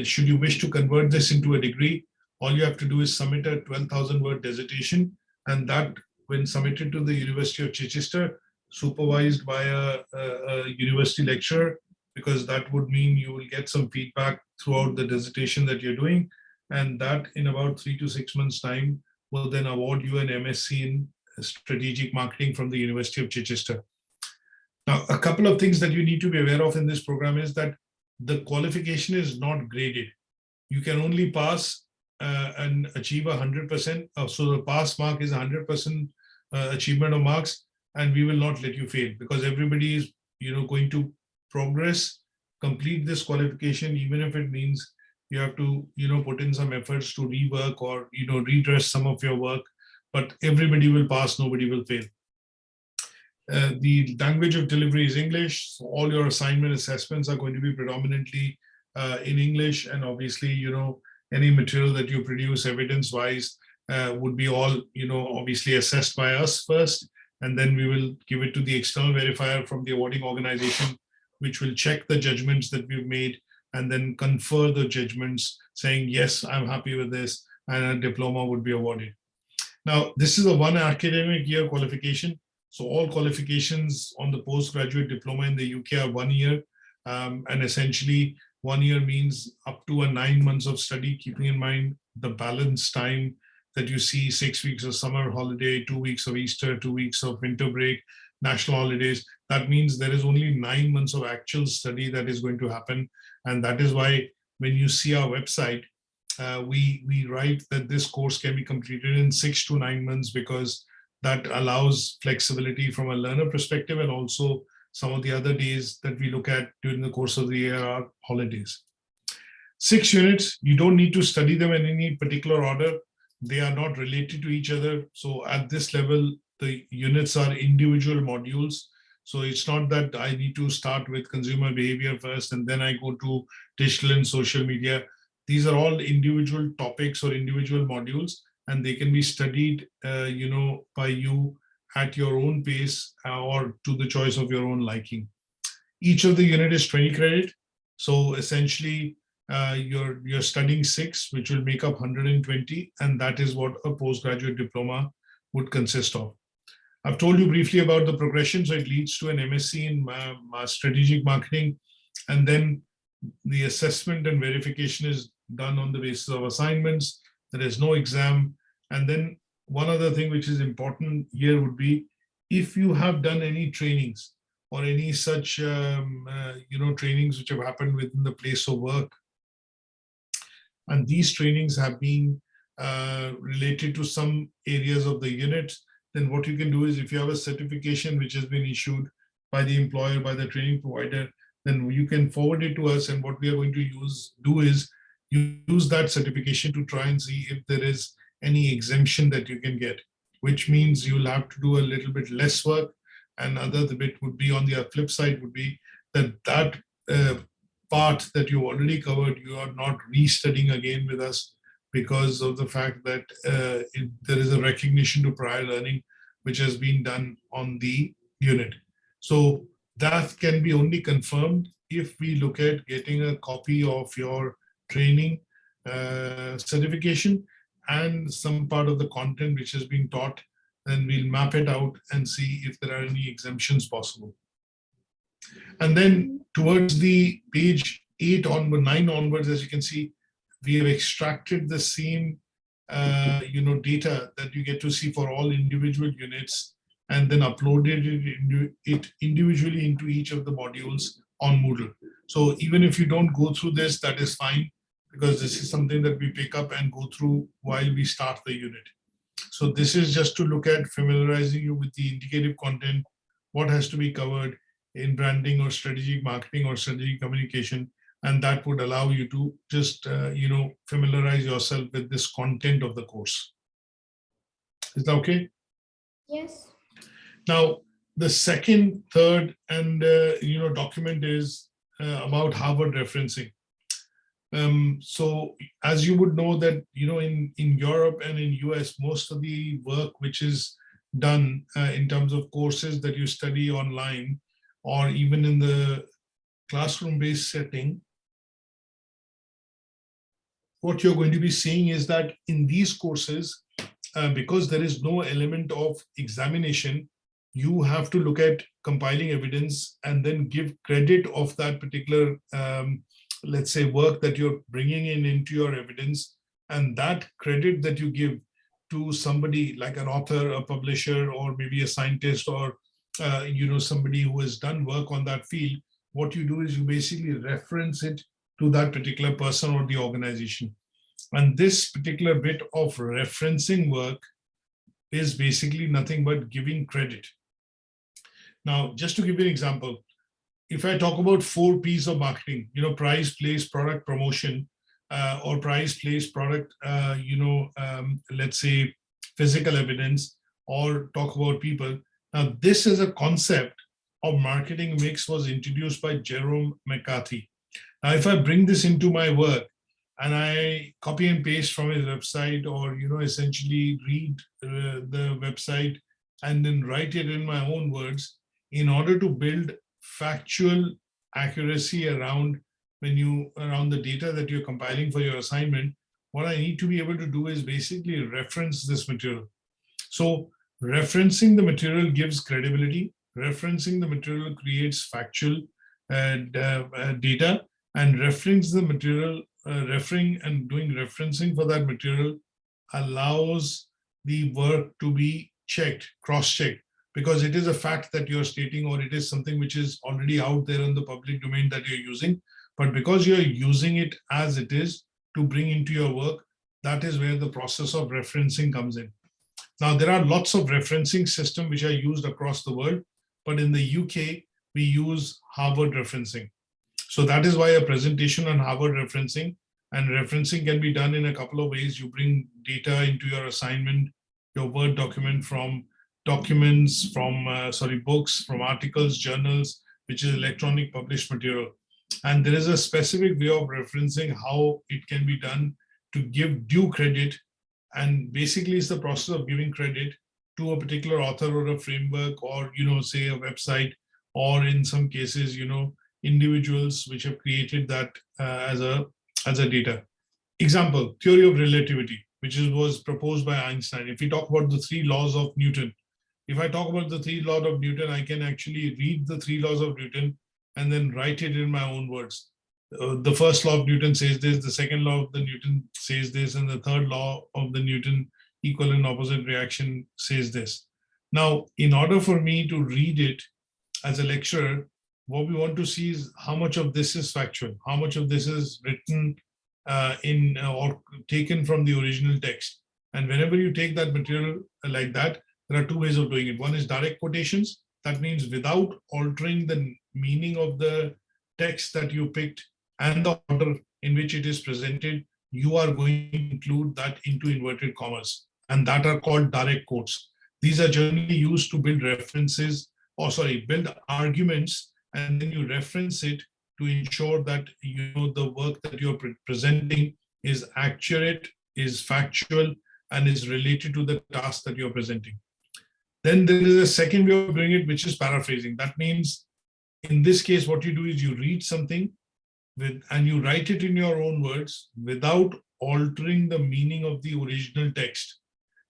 Should you wish to convert this into a degree, all you have to do is submit a 12,000 word dissertation, and that, when submitted to the University of Chichester, supervised by a university lecturer, because that would mean you will get some feedback throughout the dissertation that you're doing, and that in about 3 to 6 months' time will then award you an MSc in strategic marketing from the University of Chichester. Now, a couple of things that you need to be aware of in this program is that the qualification is not graded. You can only pass and achieve 100%. So the pass mark is 100% achievement of marks, and we will not let you fail, because everybody is going to progress, complete this qualification, even if it means you have to put in some efforts to rework or redress some of your work, but everybody will pass, nobody will fail. The language of delivery is English, so all your assignment assessments are going to be predominantly in English, and obviously any material that you produce evidence-wise would be all obviously assessed by us first, and then we will give it to the external verifier from the awarding organization, which will check the judgments that we've made and then confer the judgments saying, yes, I'm happy with this, and a diploma would be awarded. Now, this is a 1 academic year qualification. So all qualifications on the postgraduate diploma in the UK are 1 year. And essentially 1 year means up to 9 months of study, keeping in mind the balanced time that you see, 6 weeks of summer holiday, 2 weeks of Easter, 2 weeks of winter break, national holidays. That means there is only 9 months of actual study that is going to happen. And that is why when you see our website, we write that this course can be completed in 6 to 9 months, because that allows flexibility from a learner perspective, and also some of the other days that we look at during the course of the year are holidays. 6 units, you don't need to study them in any particular order. They are not related to each other. So at this level, the units are individual modules. So it's not that I need to start with consumer behavior first and then I go to digital and social media. These are all individual topics or individual modules, and they can be studied, by you at your own pace or to the choice of your own liking. Each of the unit is 20 credit. So essentially, you're studying 6, which will make up 120, and that is what a postgraduate diploma would consist of. I've told you briefly about the progression. So it leads to an MSc in strategic marketing, and then the assessment and verification is done on the basis of assignments. There is no exam. And then one other thing which is important here would be, if you have done any trainings or any such trainings which have happened within the place of work, and these trainings have been related to some areas of the unit, then what you can do is, if you have a certification which has been issued by the employer, by the training provider, then you can forward it to us, and what we are going to do is use that certification to try and see if there is any exemption that you can get, which means you'll have to do a little bit less work. Another bit would be, on the flip side, would be that part that you already covered, you are not restudying again with us because of the fact that there is a recognition to prior learning which has been done on the unit. So that can be only confirmed if we look at getting a copy of your training certification and some part of the content which has been taught, then we'll map it out and see if there are any exemptions possible. And then towards the page 9 onwards, as you can see, we have extracted the same data that you get to see for all individual units and then uploaded it individually into each of the modules on Moodle. So even if you don't go through this, that is fine, because this is something that we pick up and go through while we start the unit. So this is just to look at familiarizing you with the indicative content, what has to be covered in branding or strategic marketing or strategic communication, and that would allow you to just familiarize yourself with this content of the course. Is that okay? Yes. Now, the second, third, and document is about Harvard referencing. So as you would know that, in Europe and in US, most of the work which is done in terms of courses that you study online or even in the classroom-based setting, what you're going to be seeing is that in these courses, because there is no element of examination, you have to look at compiling evidence and then give credit of that particular let's say work that you're bringing into your evidence, and that credit that you give to somebody like an author, a publisher, or maybe a scientist, or somebody who has done work on that field, what you do is you basically reference it to that particular person or the organization. And this particular bit of referencing work is basically nothing but giving credit. Now, just to give you an example, if I talk about 4 P's of marketing, price, place, product, promotion, or price, place, product, let's say physical evidence, or talk about people. Now, this is a concept of marketing mix was introduced by Jerome McCarthy. Now, if I bring this into my work and I copy and paste from his website, or, essentially read the website and then write it in my own words, in order to build factual accuracy around the data that you're compiling for your assignment, what I need to be able to do is basically reference this material. So referencing the material gives credibility. Referencing the material creates factual data, and referring the material, referring and doing referencing for that material allows the work to be checked, cross-checked, because it is a fact that you're stating, or it is something which is already out there in the public domain that you're using. But because you're using it as it is to bring into your work, that is where the process of referencing comes in. Now, there are lots of referencing systems which are used across the world, but in the UK, we use Harvard referencing. So that is why a presentation on Harvard referencing, and referencing can be done in a couple of ways. You bring data into your assignment, your Word document from documents, from books, from articles, journals, which is electronic published material. And there is a specific way of referencing how it can be done to give due credit. And basically it's the process of giving credit to a particular author or a framework, or, say a website, or in some cases, individuals which have created that as a data. Example, theory of relativity, which was proposed by Einstein. If we talk about the 3 laws of Newton, if I talk about the 3 laws of Newton, I can actually read the 3 laws of Newton and then write it in my own words. The first law of Newton says this, the second law of the Newton says this, and the third law of the Newton equal and opposite reaction says this. Now, in order for me to read it as a lecturer, what we want to see is how much of this is factual, how much of this is written or taken from the original text. And whenever you take that material like that, there are 2 ways of doing it. One is direct quotations. That means without altering the meaning of the text that you picked and the order in which it is presented, you are going to include that into inverted commas, and that are called direct quotes. These are generally used to build references, build arguments, and then you reference it to ensure that the work that you're presenting is accurate, is factual, and is related to the task that you're presenting. Then there is a second way of doing it, which is paraphrasing. That means in this case, what you do is you read something and you write it in your own words without altering the meaning of the original text.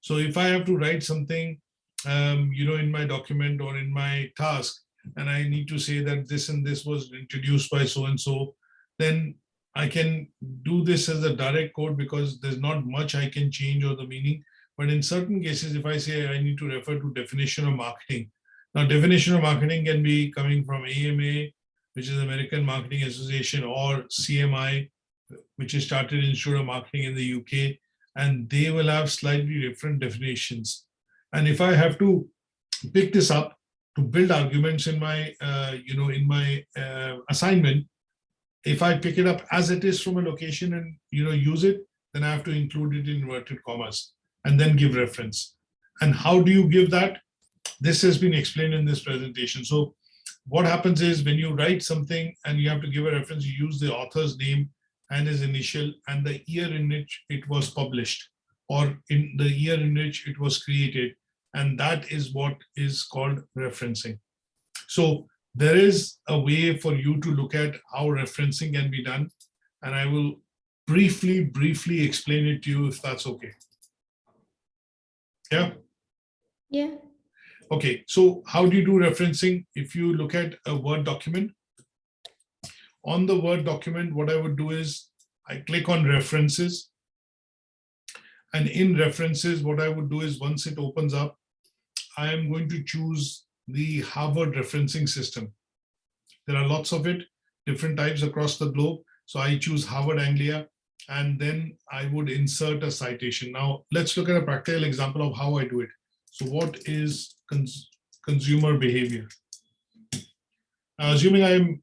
So if I have to write something, in my document or in my task, and I need to say that this and this was introduced by so-and-so, then I can do this as a direct code because there's not much I can change or the meaning. But in certain cases, if I say I need to refer to definition of marketing, now definition of marketing can be coming from AMA, which is American Marketing Association, or CMI, which is Chartered Institute of Marketing in the UK, and they will have slightly different definitions. And if I have to pick this up to build arguments in my, assignment, if I pick it up as it is from a location and use it, then I have to include it in inverted commas and then give reference. And how do you give that? This has been explained in this presentation. So what happens is when you write something and you have to give a reference, you use the author's name and his initial and the year in which it was published or in the year in which it was created. And that is what is called referencing. So there is a way for you to look at how referencing can be done. And I will briefly explain it to you if that's okay. Yeah? Yeah. Okay, so how do you do referencing? If you look at a Word document, on the Word document, what I would do is I click on references. And in references, what I would do is once it opens up, I am going to choose the Harvard referencing system. There are lots of it, different types across the globe. So I choose Harvard Anglia, and then I would insert a citation. Now, let's look at a practical example of how I do it. So what is consumer behavior? Now, assuming I'm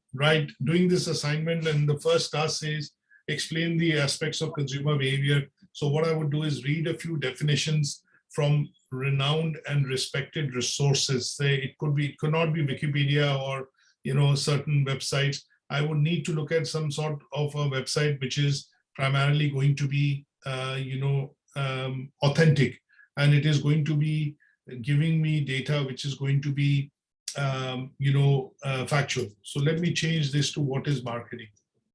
doing this assignment and the first task says, explain the aspects of consumer behavior. So what I would do is read a few definitions from renowned and respected resources. Say it could not be Wikipedia or certain websites. I would need to look at some sort of a website which is primarily going to be authentic, and it is going to be giving me data which is going to be factual. So let me change this to what is marketing,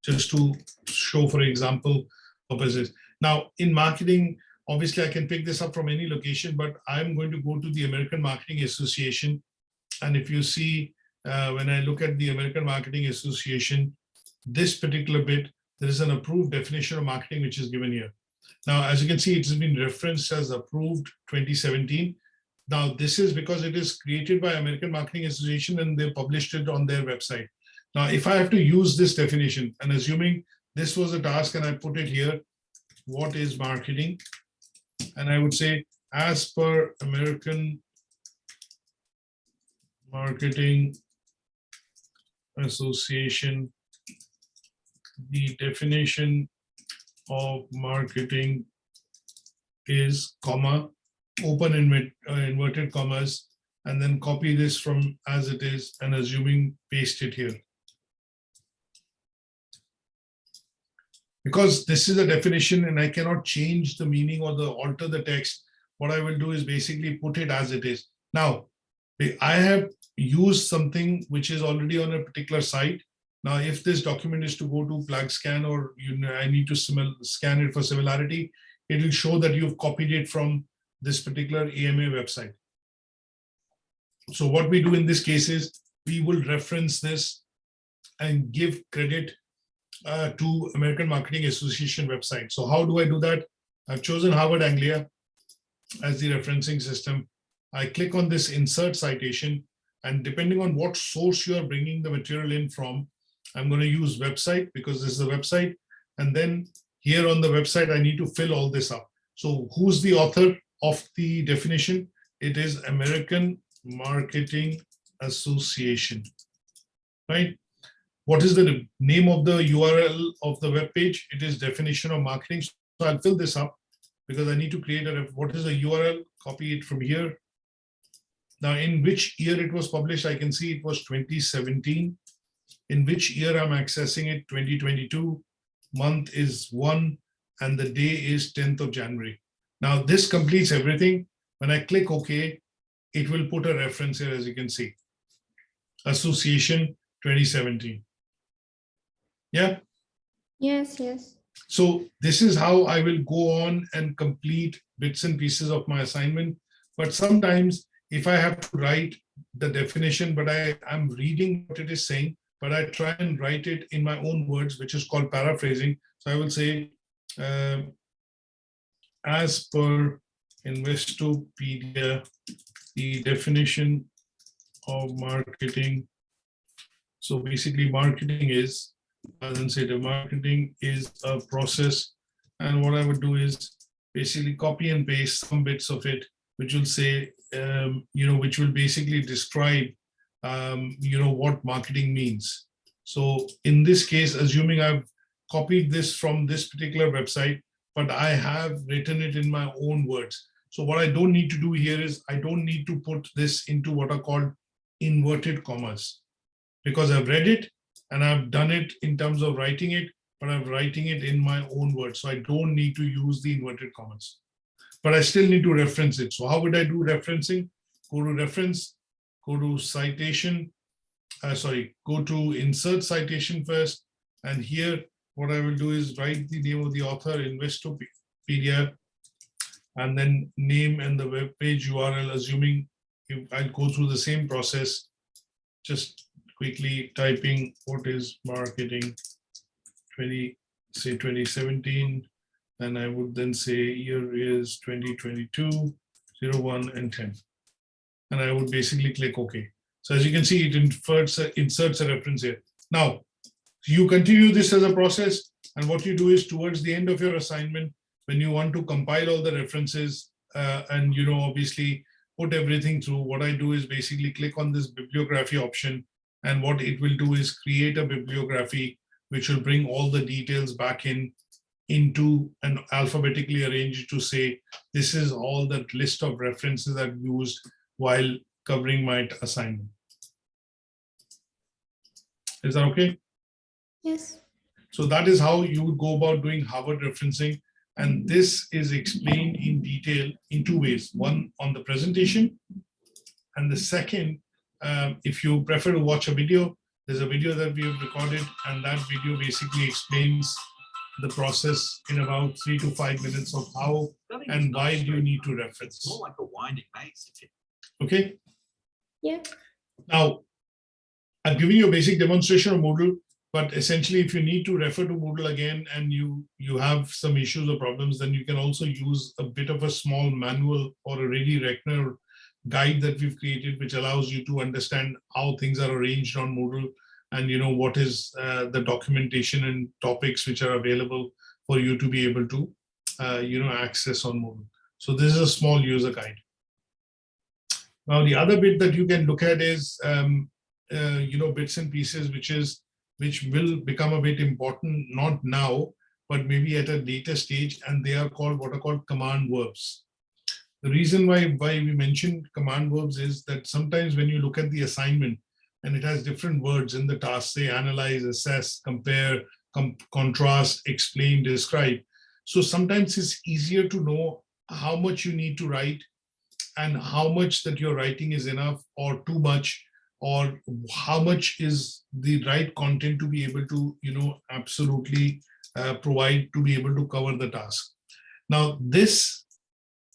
just to show, for example, purposes. Now in marketing, obviously I can pick this up from any location, but I'm going to go to the American Marketing Association. And if you see, when I look at the American Marketing Association, this particular bit, there is an approved definition of marketing which is given here. Now, as you can see, it has been referenced as approved 2017. Now, this is because it is created by American Marketing Association and they published it on their website. Now, if I have to use this definition, and assuming this was a task and I put it here, what is marketing? And I would say, as per American Marketing Association, the definition of marketing is, comma, open inverted commas, and then copy this from as it is and assuming paste it here. Because this is a definition and I cannot change the meaning or alter the text, what I will do is basically put it as it is. Now, I have used something which is already on a particular site. Now, if this document is to go to flag scan or I need to scan it for similarity, it will show that you've copied it from this particular AMA website. So what we do in this case is we will reference this and give credit to American Marketing Association website. So how do I do that? I've chosen Harvard Anglia as the referencing system. I click on this insert citation, and depending on what source you are bringing the material in from, I'm going to use website because this is a website. And then here on the website, I need to fill all this up. So who's the author of the definition? It is American Marketing Association, right? What is the name of the URL of the web page? It is definition of marketing. So I'll fill this up because I need to create what is the URL? Copy it from here. Now, in which year it was published, I can see it was 2017. in which year I'm accessing it, 2022, month is 1, and the day is 10th of January. Now this completes everything. When I click OK, it will put a reference here, as you can see. Association 2017. Yeah. Yes, yes. So this is how I will go on and complete bits and pieces of my assignment. But sometimes if I have to write the definition, but I'm reading what it is saying, but I try and write it in my own words, which is called paraphrasing. So I will say, as per Investopedia, the definition of marketing. So basically marketing is, as I said, marketing is a process. And what I would do is basically copy and paste some bits of it, which will say, which will basically describe, what marketing means. So in this case, assuming I've copied this from this particular website, but I have written it in my own words. So what I don't need to do here is I don't need to put this into what are called inverted commas, because I've read it and I've done it in terms of writing it, but I'm writing it in my own words. So I don't need to use the inverted commas, but I still need to reference it. So how would I do referencing? Go to reference, go to citation, go to insert citation first. And here, what I will do is write the name of the author, Investopedia, and then name and the web page URL, assuming I'll go through the same process, just quickly typing what is marketing 2017, and I would then say year is 2022, 01 and 10. And I would basically click OK. So as you can see, it inserts a reference here. Now, you continue this as a process, and what you do is towards the end of your assignment, when you want to compile all the references and obviously put everything through, what I do is basically click on this bibliography option, and what it will do is create a bibliography which will bring all the details back into an alphabetically arranged to say, this is all that list of references I've used while covering my assignment. Is that okay? Yes. So that is how you would go about doing Harvard referencing. And this is explained in detail in two ways. One on the presentation, and the second, if you prefer to watch a video, there's a video that we have recorded, and that video basically explains the process in about 3 to 5 minutes of how and why do you need to reference. More like a winding maze. Okay. Yeah. Now, I'm giving you a basic demonstration of Moodle, but essentially, if you need to refer to Moodle again and you have some issues or problems, then you can also use a bit of a small manual or a ready reckoner guide that we've created, which allows you to understand how things are arranged on Moodle and what is the documentation and topics which are available for you to be able to access on Moodle. So this is a small user guide. Now the other bit that you can look at is bits and pieces which will become a bit important, not now, but maybe at a later stage, and they are called what are called command verbs. The reason why we mentioned command verbs is that sometimes when you look at the assignment and it has different words in the task, say analyze, assess, compare, contrast, explain, describe. So sometimes it's easier to know how much you need to write and how much that you're writing is enough or too much, or how much is the right content to be able to, absolutely provide to be able to cover the task. Now, this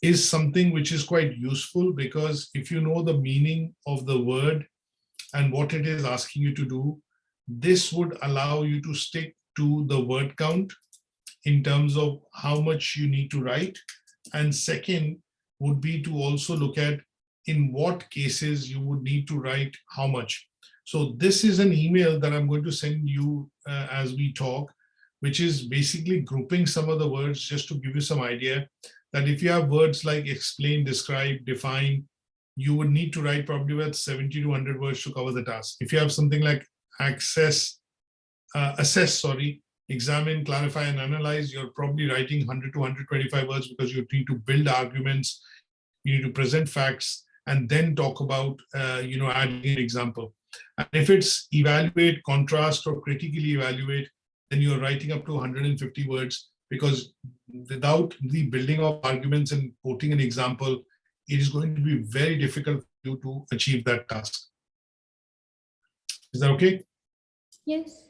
is something which is quite useful, because if you know the meaning of the word and what it is asking you to do, this would allow you to stick to the word count in terms of how much you need to write. And second would be to also look at in what cases you would need to write how much. So this is an email that I'm going to send you as we talk, which is basically grouping some of the words just to give you some idea that if you have words like explain, describe, define, you would need to write probably about 70 to 100 words to cover the task. If you have something like assess, examine, clarify, and analyze, you're probably writing 100 to 125 words, because you need to build arguments, you need to present facts, and then talk about, adding an example. And if it's evaluate, contrast, or critically evaluate, then you're writing up to 150 words, because without the building of arguments and quoting an example, it is going to be very difficult for you to achieve that task. Is that okay? Yes.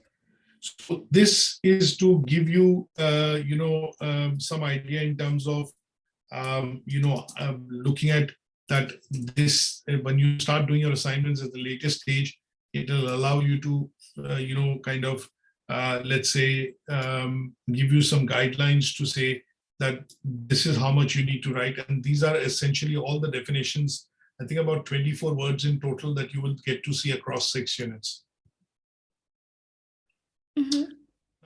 So this is to give you, some idea in terms of, looking at that this, when you start doing your assignments at the latest stage, it will allow you to, let's say, give you some guidelines to say that this is how much you need to write. And these are essentially all the definitions, I think about 24 words in total that you will get to see across 6 units. Mm-hmm.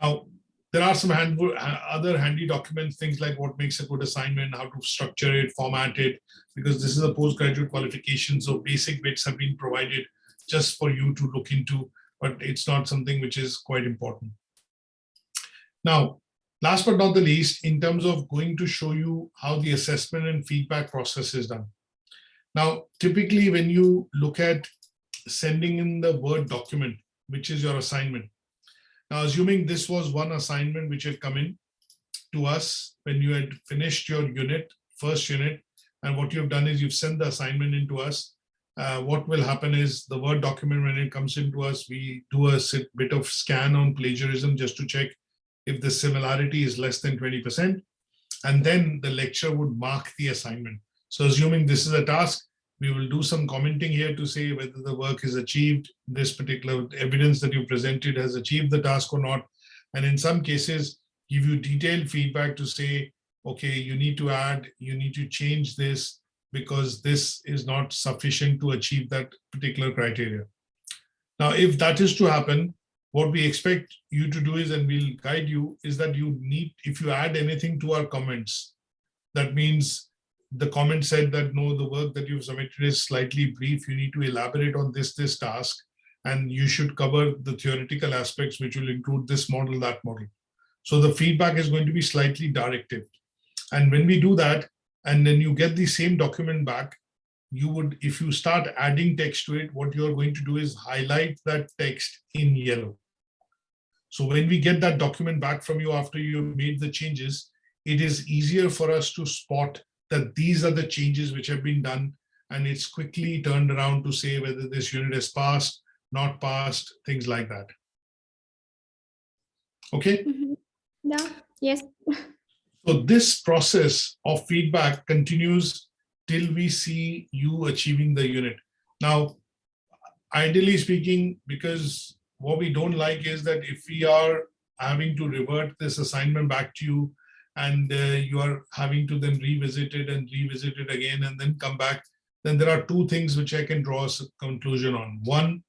Now, there are some other handy documents, things like what makes a good assignment, how to structure it, format it, because this is a postgraduate qualification. So basic bits have been provided just for you to look into, but it's not something which is quite important. Now, last but not the least, in terms of going to show you how the assessment and feedback process is done. Now, typically when you look at sending in the Word document, which is your assignment. Now, assuming this was one assignment which had come in to us when you had finished your unit, first unit, and what you've done is you've sent the assignment in to us. What will happen is the Word document, when it comes into us, we do a bit of scan on plagiarism just to check if the similarity is less than 20%. And then the lecturer would mark the assignment. So assuming this is a task, we will do some commenting here to say whether the work is achieved, this particular evidence that you presented has achieved the task or not. And in some cases, give you detailed feedback to say, okay, you need to add, you need to change this because this is not sufficient to achieve that particular criteria. Now, if that is to happen, what we expect you to do is, and we'll guide you, is that you need, if you add anything to our comments, that means the comment said that no, the work that you've submitted is slightly brief, you need to elaborate on this task, and you should cover the theoretical aspects which will include this model, that model. So the feedback is going to be slightly directive. And when we do that, and then you get the same document back, you would, if you start adding text to it, what you're going to do is highlight that text in yellow. So when we get that document back from you after you've made the changes, it is easier for us to spot that these are the changes which have been done, and it's quickly turned around to say whether this unit is passed, not passed, things like that. Okay? Mm-hmm. Yeah, yes. So this process of feedback continues till we see you achieving the unit. Now, ideally speaking, because what we don't like is that if we are having to revert this assignment back to you, and you are having to then revisit it and revisit it again and then come back, then there are two things which I can draw a conclusion on. One,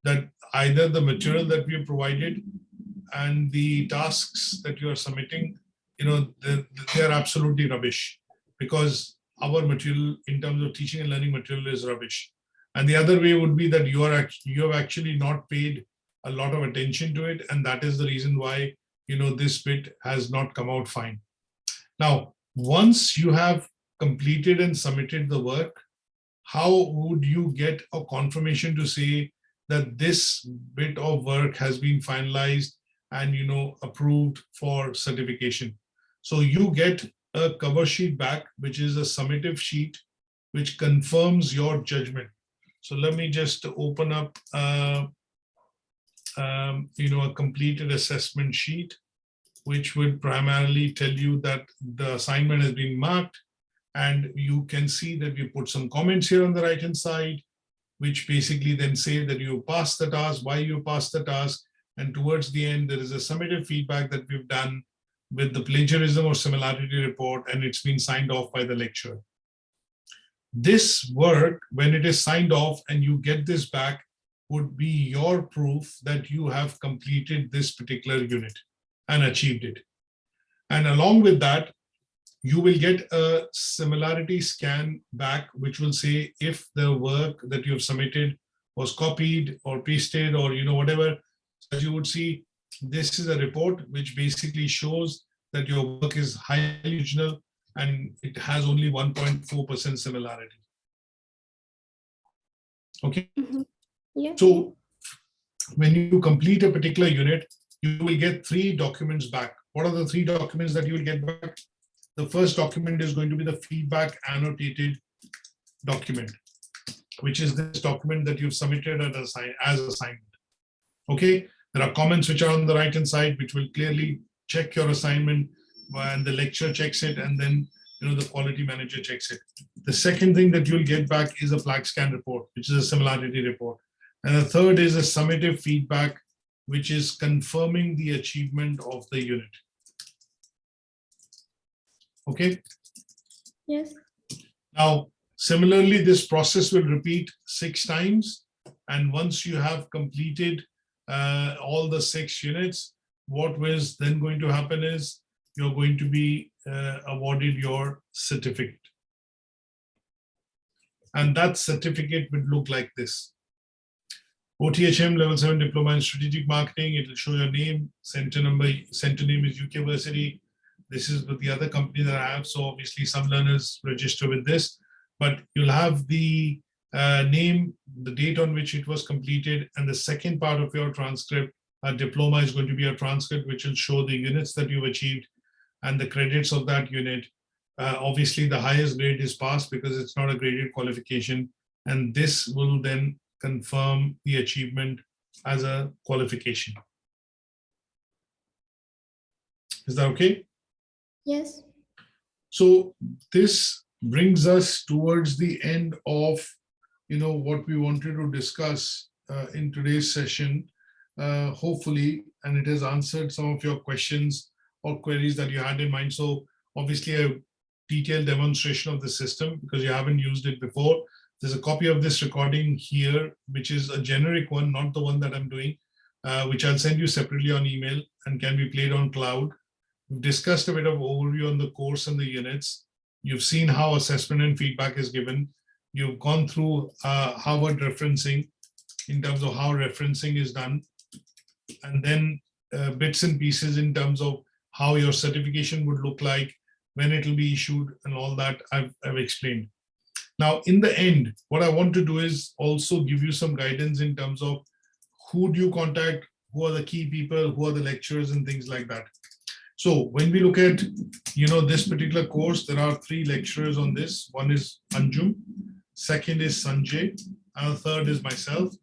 that either the material that we have provided and the tasks that you are submitting, they're absolutely rubbish, because our material in terms of teaching and learning material is rubbish. And the other way would be that you have actually not paid a lot of attention to it, and that is the reason why this bit has not come out fine. Now, once you have completed and submitted the work, how would you get a confirmation to say that this bit of work has been finalized and approved for certification? So you get a cover sheet back, which is a summative sheet, which confirms your judgment. So let me just open up a completed assessment sheet, which would primarily tell you that the assignment has been marked. And you can see that we put some comments here on the right-hand side, which basically then say that you passed the task, why you passed the task. And towards the end, there is a summative feedback that we've done with the plagiarism or similarity report, and it's been signed off by the lecturer. This work, when it is signed off and you get this back, would be your proof that you have completed this particular unit and achieved it. And along with that, you will get a similarity scan back, which will say if the work that you have submitted was copied or pasted or whatever. As you would see, this is a report which basically shows that your work is highly original and it has only 1.4% similarity. Okay. Mm-hmm. Yeah. So when you complete a particular unit, you will get 3 documents back. What are the 3 documents that you will get back? The first document is going to be the feedback annotated document, which is this document that you've submitted as assignment. Okay, there are comments which are on the right hand side, which will clearly check your assignment, and the lecturer checks it, and then the quality manager checks it. The second thing that you'll get back is a flag scan report, which is a similarity report. And the third is a summative feedback, which is confirming the achievement of the unit. Okay. Yes. Now, similarly, this process will repeat 6 times. And once you have completed all the 6 units, what was then going to happen is you're going to be awarded your certificate. And that certificate would look like this. OTHM Level 7 Diploma in Strategic Marketing. It will show your name, center number, center name is UK Versity. This is with the other company that I have. So obviously some learners register with this, but you'll have the name, the date on which it was completed, and the second part of your transcript. A diploma is going to be a transcript which will show the units that you've achieved and the credits of that unit. Obviously the highest grade is passed because it's not a graded qualification, and this will then confirm the achievement as a qualification. Is that okay? Yes. So this brings us towards the end of what we wanted to discuss in today's session, hopefully, and it has answered some of your questions or queries that you had in mind. So obviously a detailed demonstration of the system, because you haven't used it before. There's a copy of this recording here, which is a generic one, not the one that I'm doing, which I'll send you separately on email and can be played on cloud. We've discussed a bit of overview on the course and the units. You've seen how assessment and feedback is given. You've gone through Harvard referencing in terms of how referencing is done, and then bits and pieces in terms of how your certification would look like, when it will be issued, and all that I've explained. Now, in the end, what I want to do is also give you some guidance in terms of who do you contact, who are the key people, who are the lecturers, and things like that. So when we look at, this particular course, there are 3 lecturers on this. One is Anjum, second is Sanjay, and the third is myself.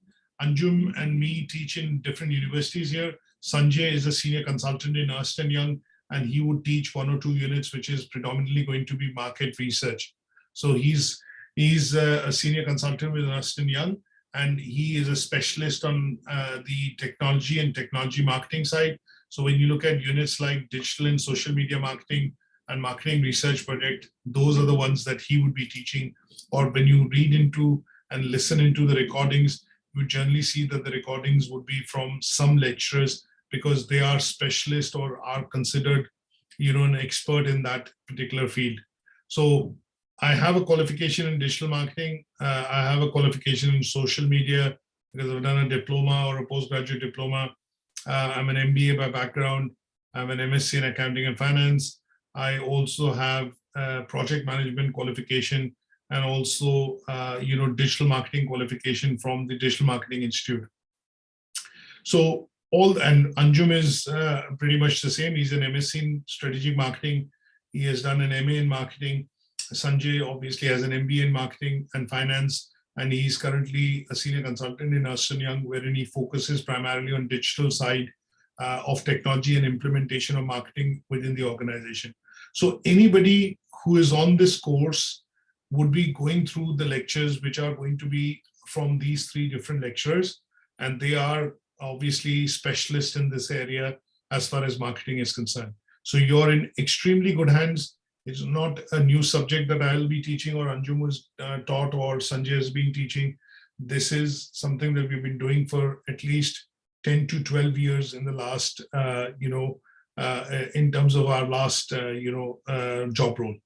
Anjum and me teach in different universities here. Sanjay is a senior consultant in Ernst & Young, and he would teach 1 or 2 units, which is predominantly going to be market research. So he's a senior consultant with Ernst & Young, and he is a specialist on the technology and technology marketing side. So when you look at units like digital and social media marketing and marketing research project, those are the ones that he would be teaching. Or when you read into and listen into the recordings, you generally see that the recordings would be from some lecturers, because they are specialists or are considered, an expert in that particular field. So I have a qualification in digital marketing. I have a qualification in social media because I've done a diploma or a postgraduate diploma. I'm an MBA by background. I'm an MSc in accounting and finance. I also have a project management qualification, and also, digital marketing qualification from the Digital Marketing Institute. So and Anjum is pretty much the same. He's an MSc in strategic marketing. He has done an MA in marketing. Sanjay obviously has an MBA in marketing and finance, and he's currently a senior consultant in Ernst & Young, wherein he focuses primarily on digital side of technology and implementation of marketing within the organization. So anybody who is on this course would be going through the lectures, which are going to be from these 3 different lecturers, and they are obviously specialists in this area as far as marketing is concerned. So you're in extremely good hands. It's not a new subject that I'll be teaching, or Anjum was taught, or Sanjay has been teaching. This is something that we've been doing for at least 10 to 12 years in the last, in terms of our last, job role.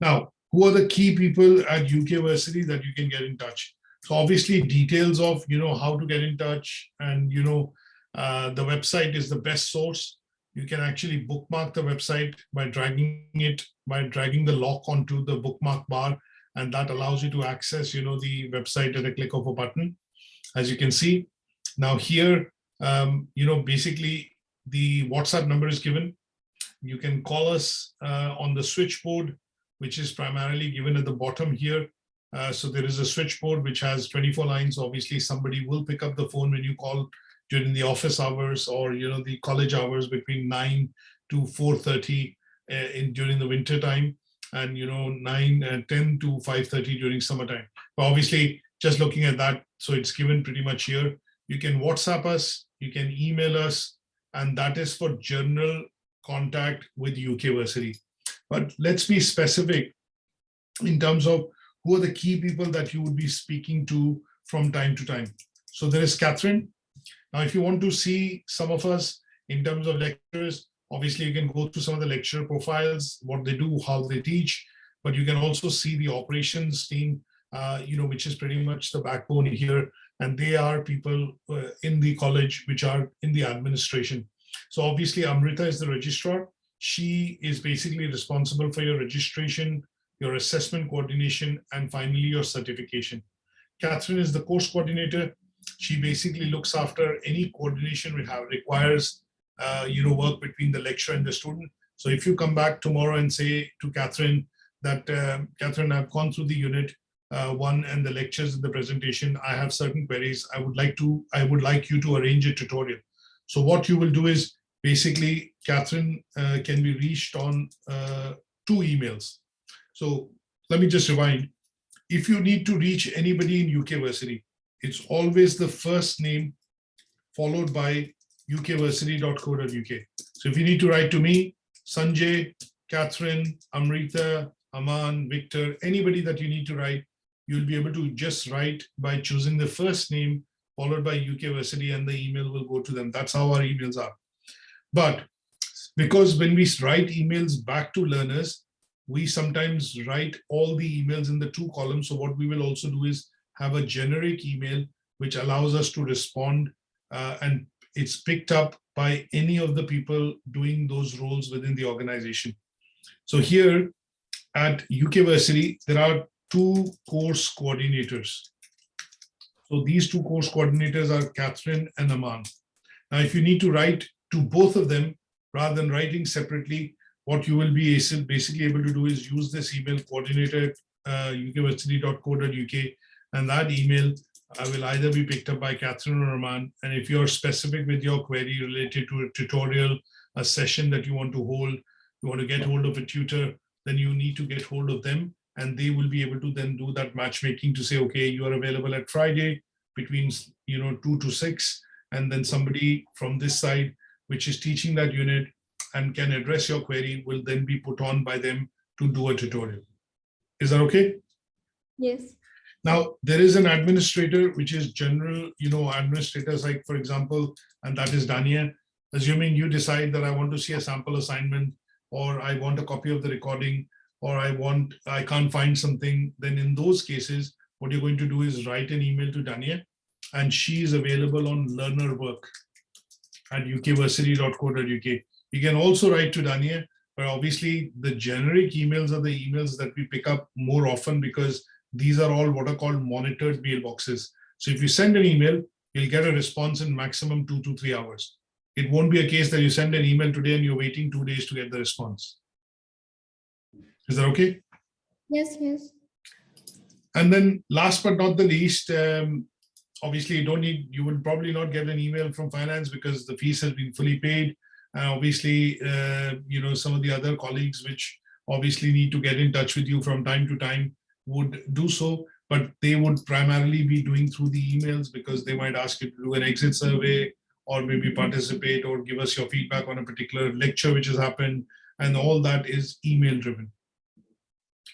Now, who are the key people at UK Versity that you can get in touch? So obviously details of, how to get in touch, and, the website is the best source. You can actually bookmark the website by dragging the lock onto the bookmark bar, and that allows you to access, the website at a click of a button. as you can see. Now here, basically the WhatsApp number is given. You can call us on the switchboard, which is primarily given at the bottom here. So there is a switchboard which has 24 lines. Obviously, somebody will pick up the phone when you call during the office hours or the college hours between 9 to 4:30 during the winter time, and 10 to 5:30 during summertime. But obviously, just looking at that, so it's given pretty much here. You can WhatsApp us, you can email us, and that is for general contact with UK Versity. But let's be specific in terms of who are the key people that you would be speaking to from time to time. So there is Catherine. Now, if you want to see some of us in terms of lecturers, obviously you can go through some of the lecturer profiles, what they do, how they teach, but you can also see the operations team, which is pretty much the backbone here. And they are people in the college which are in the administration. So obviously Amrita is the registrar. She is basically responsible for your registration, your assessment coordination, and finally your certification. Catherine is the course coordinator. She basically looks after any coordination which requires work between the lecturer and the student. So if you come back tomorrow and say to Catherine that, Catherine, I've gone through the unit 1 and the lectures and the presentation, I have certain queries, I would like you to arrange a tutorial. So what you will do is basically Catherine can be reached on 2 emails. So let me just rewind. If you need to reach anybody in UK Versity, it's always the first name followed by ukversity.co.uk. So if you need to write to me, Sanjay, Catherine, Amrita, Aman, Victor, anybody that you need to write, you'll be able to just write by choosing the first name followed by UK Versity, and the email will go to them. That's how our emails are. But because when we write emails back to learners, we sometimes write all the emails in the 2 columns. So what we will also do is have a generic email which allows us to respond, and it's picked up by any of the people doing those roles within the organization. So here at UK Versity, there are 2 course coordinators. So these 2 course coordinators are Catherine and Aman. Now, if you need to write to both of them, rather than writing separately, what you will be basically able to do is use this email, coordinator@ukversity.co.uk, and that email will either be picked up by Catherine or Aman. And if you're specific with your query related to a tutorial, a session that you want to hold, you want to get hold of a tutor, then you need to get hold of them, and they will be able to then do that matchmaking to say, okay, you are available at Friday between 2 to 6, and then somebody from this side, which is teaching that unit and can address your query, will then be put on by them to do a tutorial. Is that okay? Yes. Now, there is an administrator, which is general, administrators, like, for example, and that is Dania. Assuming you decide that I want to see a sample assignment, or I want a copy of the recording, or I can't find something, then in those cases, what you're going to do is write an email to Dania, and she is available on learner work at ukversity.co.uk. You can also write to Dania, but obviously the generic emails are the emails that we pick up more often, because these are all what are called monitored mailboxes. So if you send an email, you'll get a response in maximum 2 to 3 hours. It won't be a case that you send an email today and you're waiting 2 days to get the response. Is that okay? Yes, yes. And then last but not the least, obviously you will probably not get an email from finance because the fees has been fully paid. And obviously, some of the other colleagues which obviously need to get in touch with you from time to time would do so, but they would primarily be doing through the emails, because they might ask you to do an exit survey, or maybe participate or give us your feedback on a particular lecture which has happened, and all that is email driven.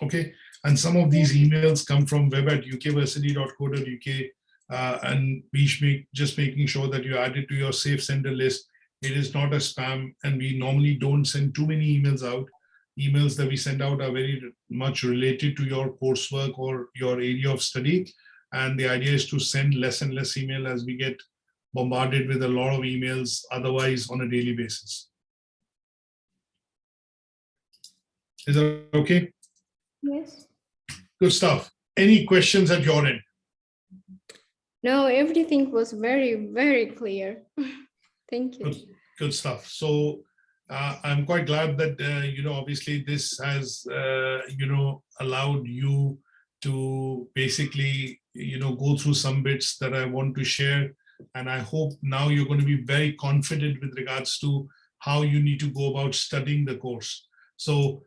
Okay, and some of these emails come from web@ukversity.co.uk, and just making sure that you add it to your safe sender list. It is not a spam, and we normally don't send too many emails out. Emails that we send out are very much related to your coursework or your area of study, and the idea is to send less and less email as we get bombarded with a lot of emails otherwise on a daily basis. Is that okay? Yes. Good stuff. Any questions at your end? No, everything was very, very clear. Thank you. Good stuff. So I'm quite glad that, obviously this has, allowed you to basically, go through some bits that I want to share. And I hope now you're going to be very confident with regards to how you need to go about studying the course. So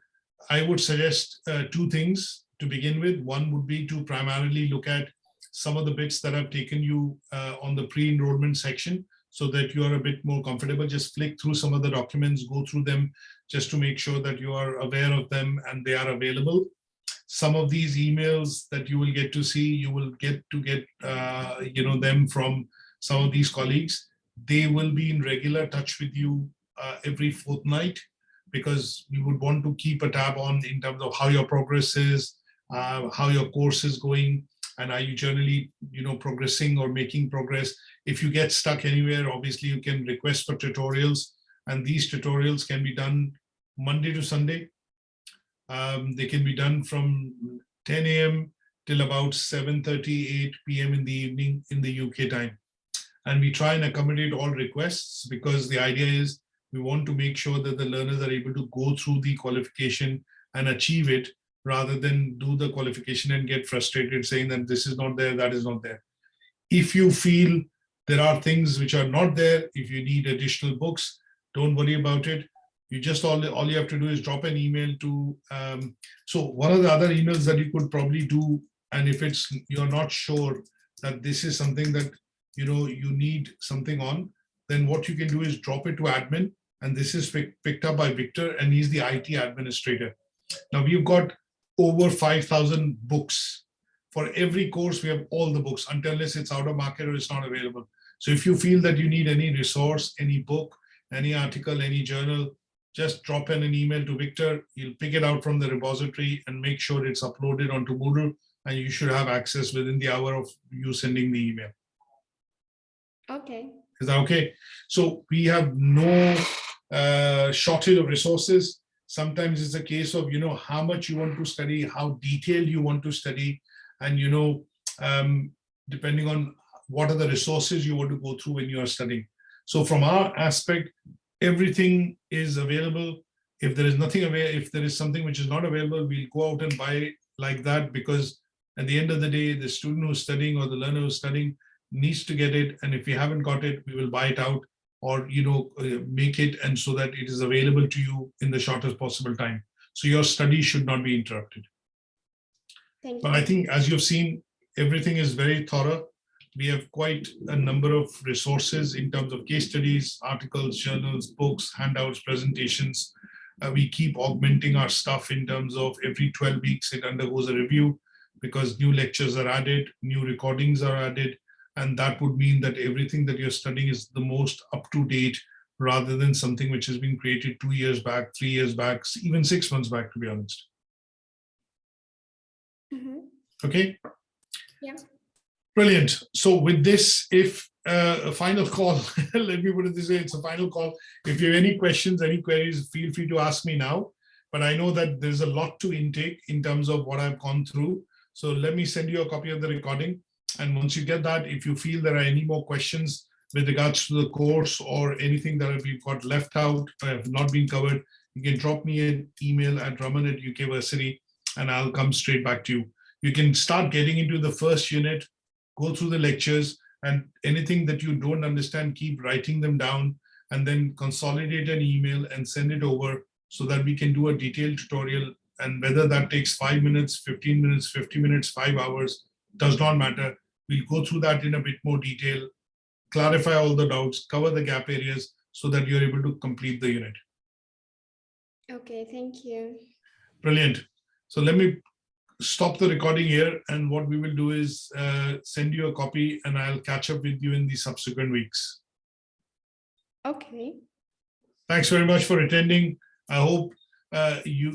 I would suggest two things to begin with. One would be to primarily look at some of the bits that I've taken you on the pre-enrollment section, so that you are a bit more comfortable. Just flick through some of the documents, go through them just to make sure that you are aware of them and they are available. Some of these emails that you will get to see, you will get them from some of these colleagues. They will be in regular touch with you every fortnight, because we would want to keep a tab on in terms of how your progress is, how your course is going, and are you generally, progressing or making progress. If you get stuck anywhere, obviously you can request for tutorials, and these tutorials can be done Monday to Sunday. They can be done from 10 a.m. till about 7:30, 8 p.m. in the evening in the UK time. And we try and accommodate all requests, because the idea is we want to make sure that the learners are able to go through the qualification and achieve it, rather than do the qualification and get frustrated saying that this is not there, that is not there. If you feel there are things which are not there, if you need additional books, don't worry about it. You just all you have to do is drop an email to, so one of the other emails that you could probably do, and if you're not sure that this is something that, you need something on, then what you can do is drop it to admin, and this is picked up by Victor, and he's the IT administrator. Now we've got over 5,000 books. For every course, we have all the books, unless it's out of market or it's not available. So if you feel that you need any resource, any book, any article, any journal, just drop in an email to Victor. He'll pick it out from the repository and make sure it's uploaded onto Moodle, and you should have access within the hour of you sending the email. Okay. Is that okay? So we have no shortage of resources. Sometimes it's a case of, how much you want to study, how detailed you want to study, and, depending on what are the resources you want to go through when you are studying. So from our aspect, everything is available. If there is nothing available, if there is something which is not available, we'll go out and buy it like that, because at the end of the day, the student who's studying or the learner who's studying needs to get it. And if you haven't got it, we will buy it out, or make it, and so that it is available to you in the shortest possible time. So your study should not be interrupted. Thank you. But I think, as you've seen, everything is very thorough. We have quite a number of resources in terms of case studies, articles, journals, books, handouts, presentations. We keep augmenting our stuff in terms of every 12 weeks it undergoes a review, because new lectures are added, new recordings are added, and that would mean that everything that you're studying is the most up to date, rather than something which has been created 2 years back, 3 years back, even 6 months back, to be honest. Mm-hmm. Okay? Yeah. Brilliant. So with this, if a final call, let me put it this way, it's a final call. If you have any questions, any queries, feel free to ask me now. But I know that there's a lot to intake in terms of what I've gone through. So let me send you a copy of the recording. And once you get that, if you feel there are any more questions with regards to the course or anything that we've got left out, have not been covered, you can drop me an email at Raman@UKversity, and I'll come straight back to you. You can start getting into the first unit, go through the lectures, and anything that you don't understand, keep writing them down, and then consolidate an email and send it over, so that we can do a detailed tutorial. And whether that takes 5 minutes, 15 minutes, 50 minutes, 5 hours, does not matter. We'll go through that in a bit more detail, clarify all the doubts, cover the gap areas, so that you're able to complete the unit. Okay, thank you. Brilliant. So let me stop the recording here, and what we will do is send you a copy, and I'll catch up with you in the subsequent weeks. Okay. Thanks very much for attending. I hope you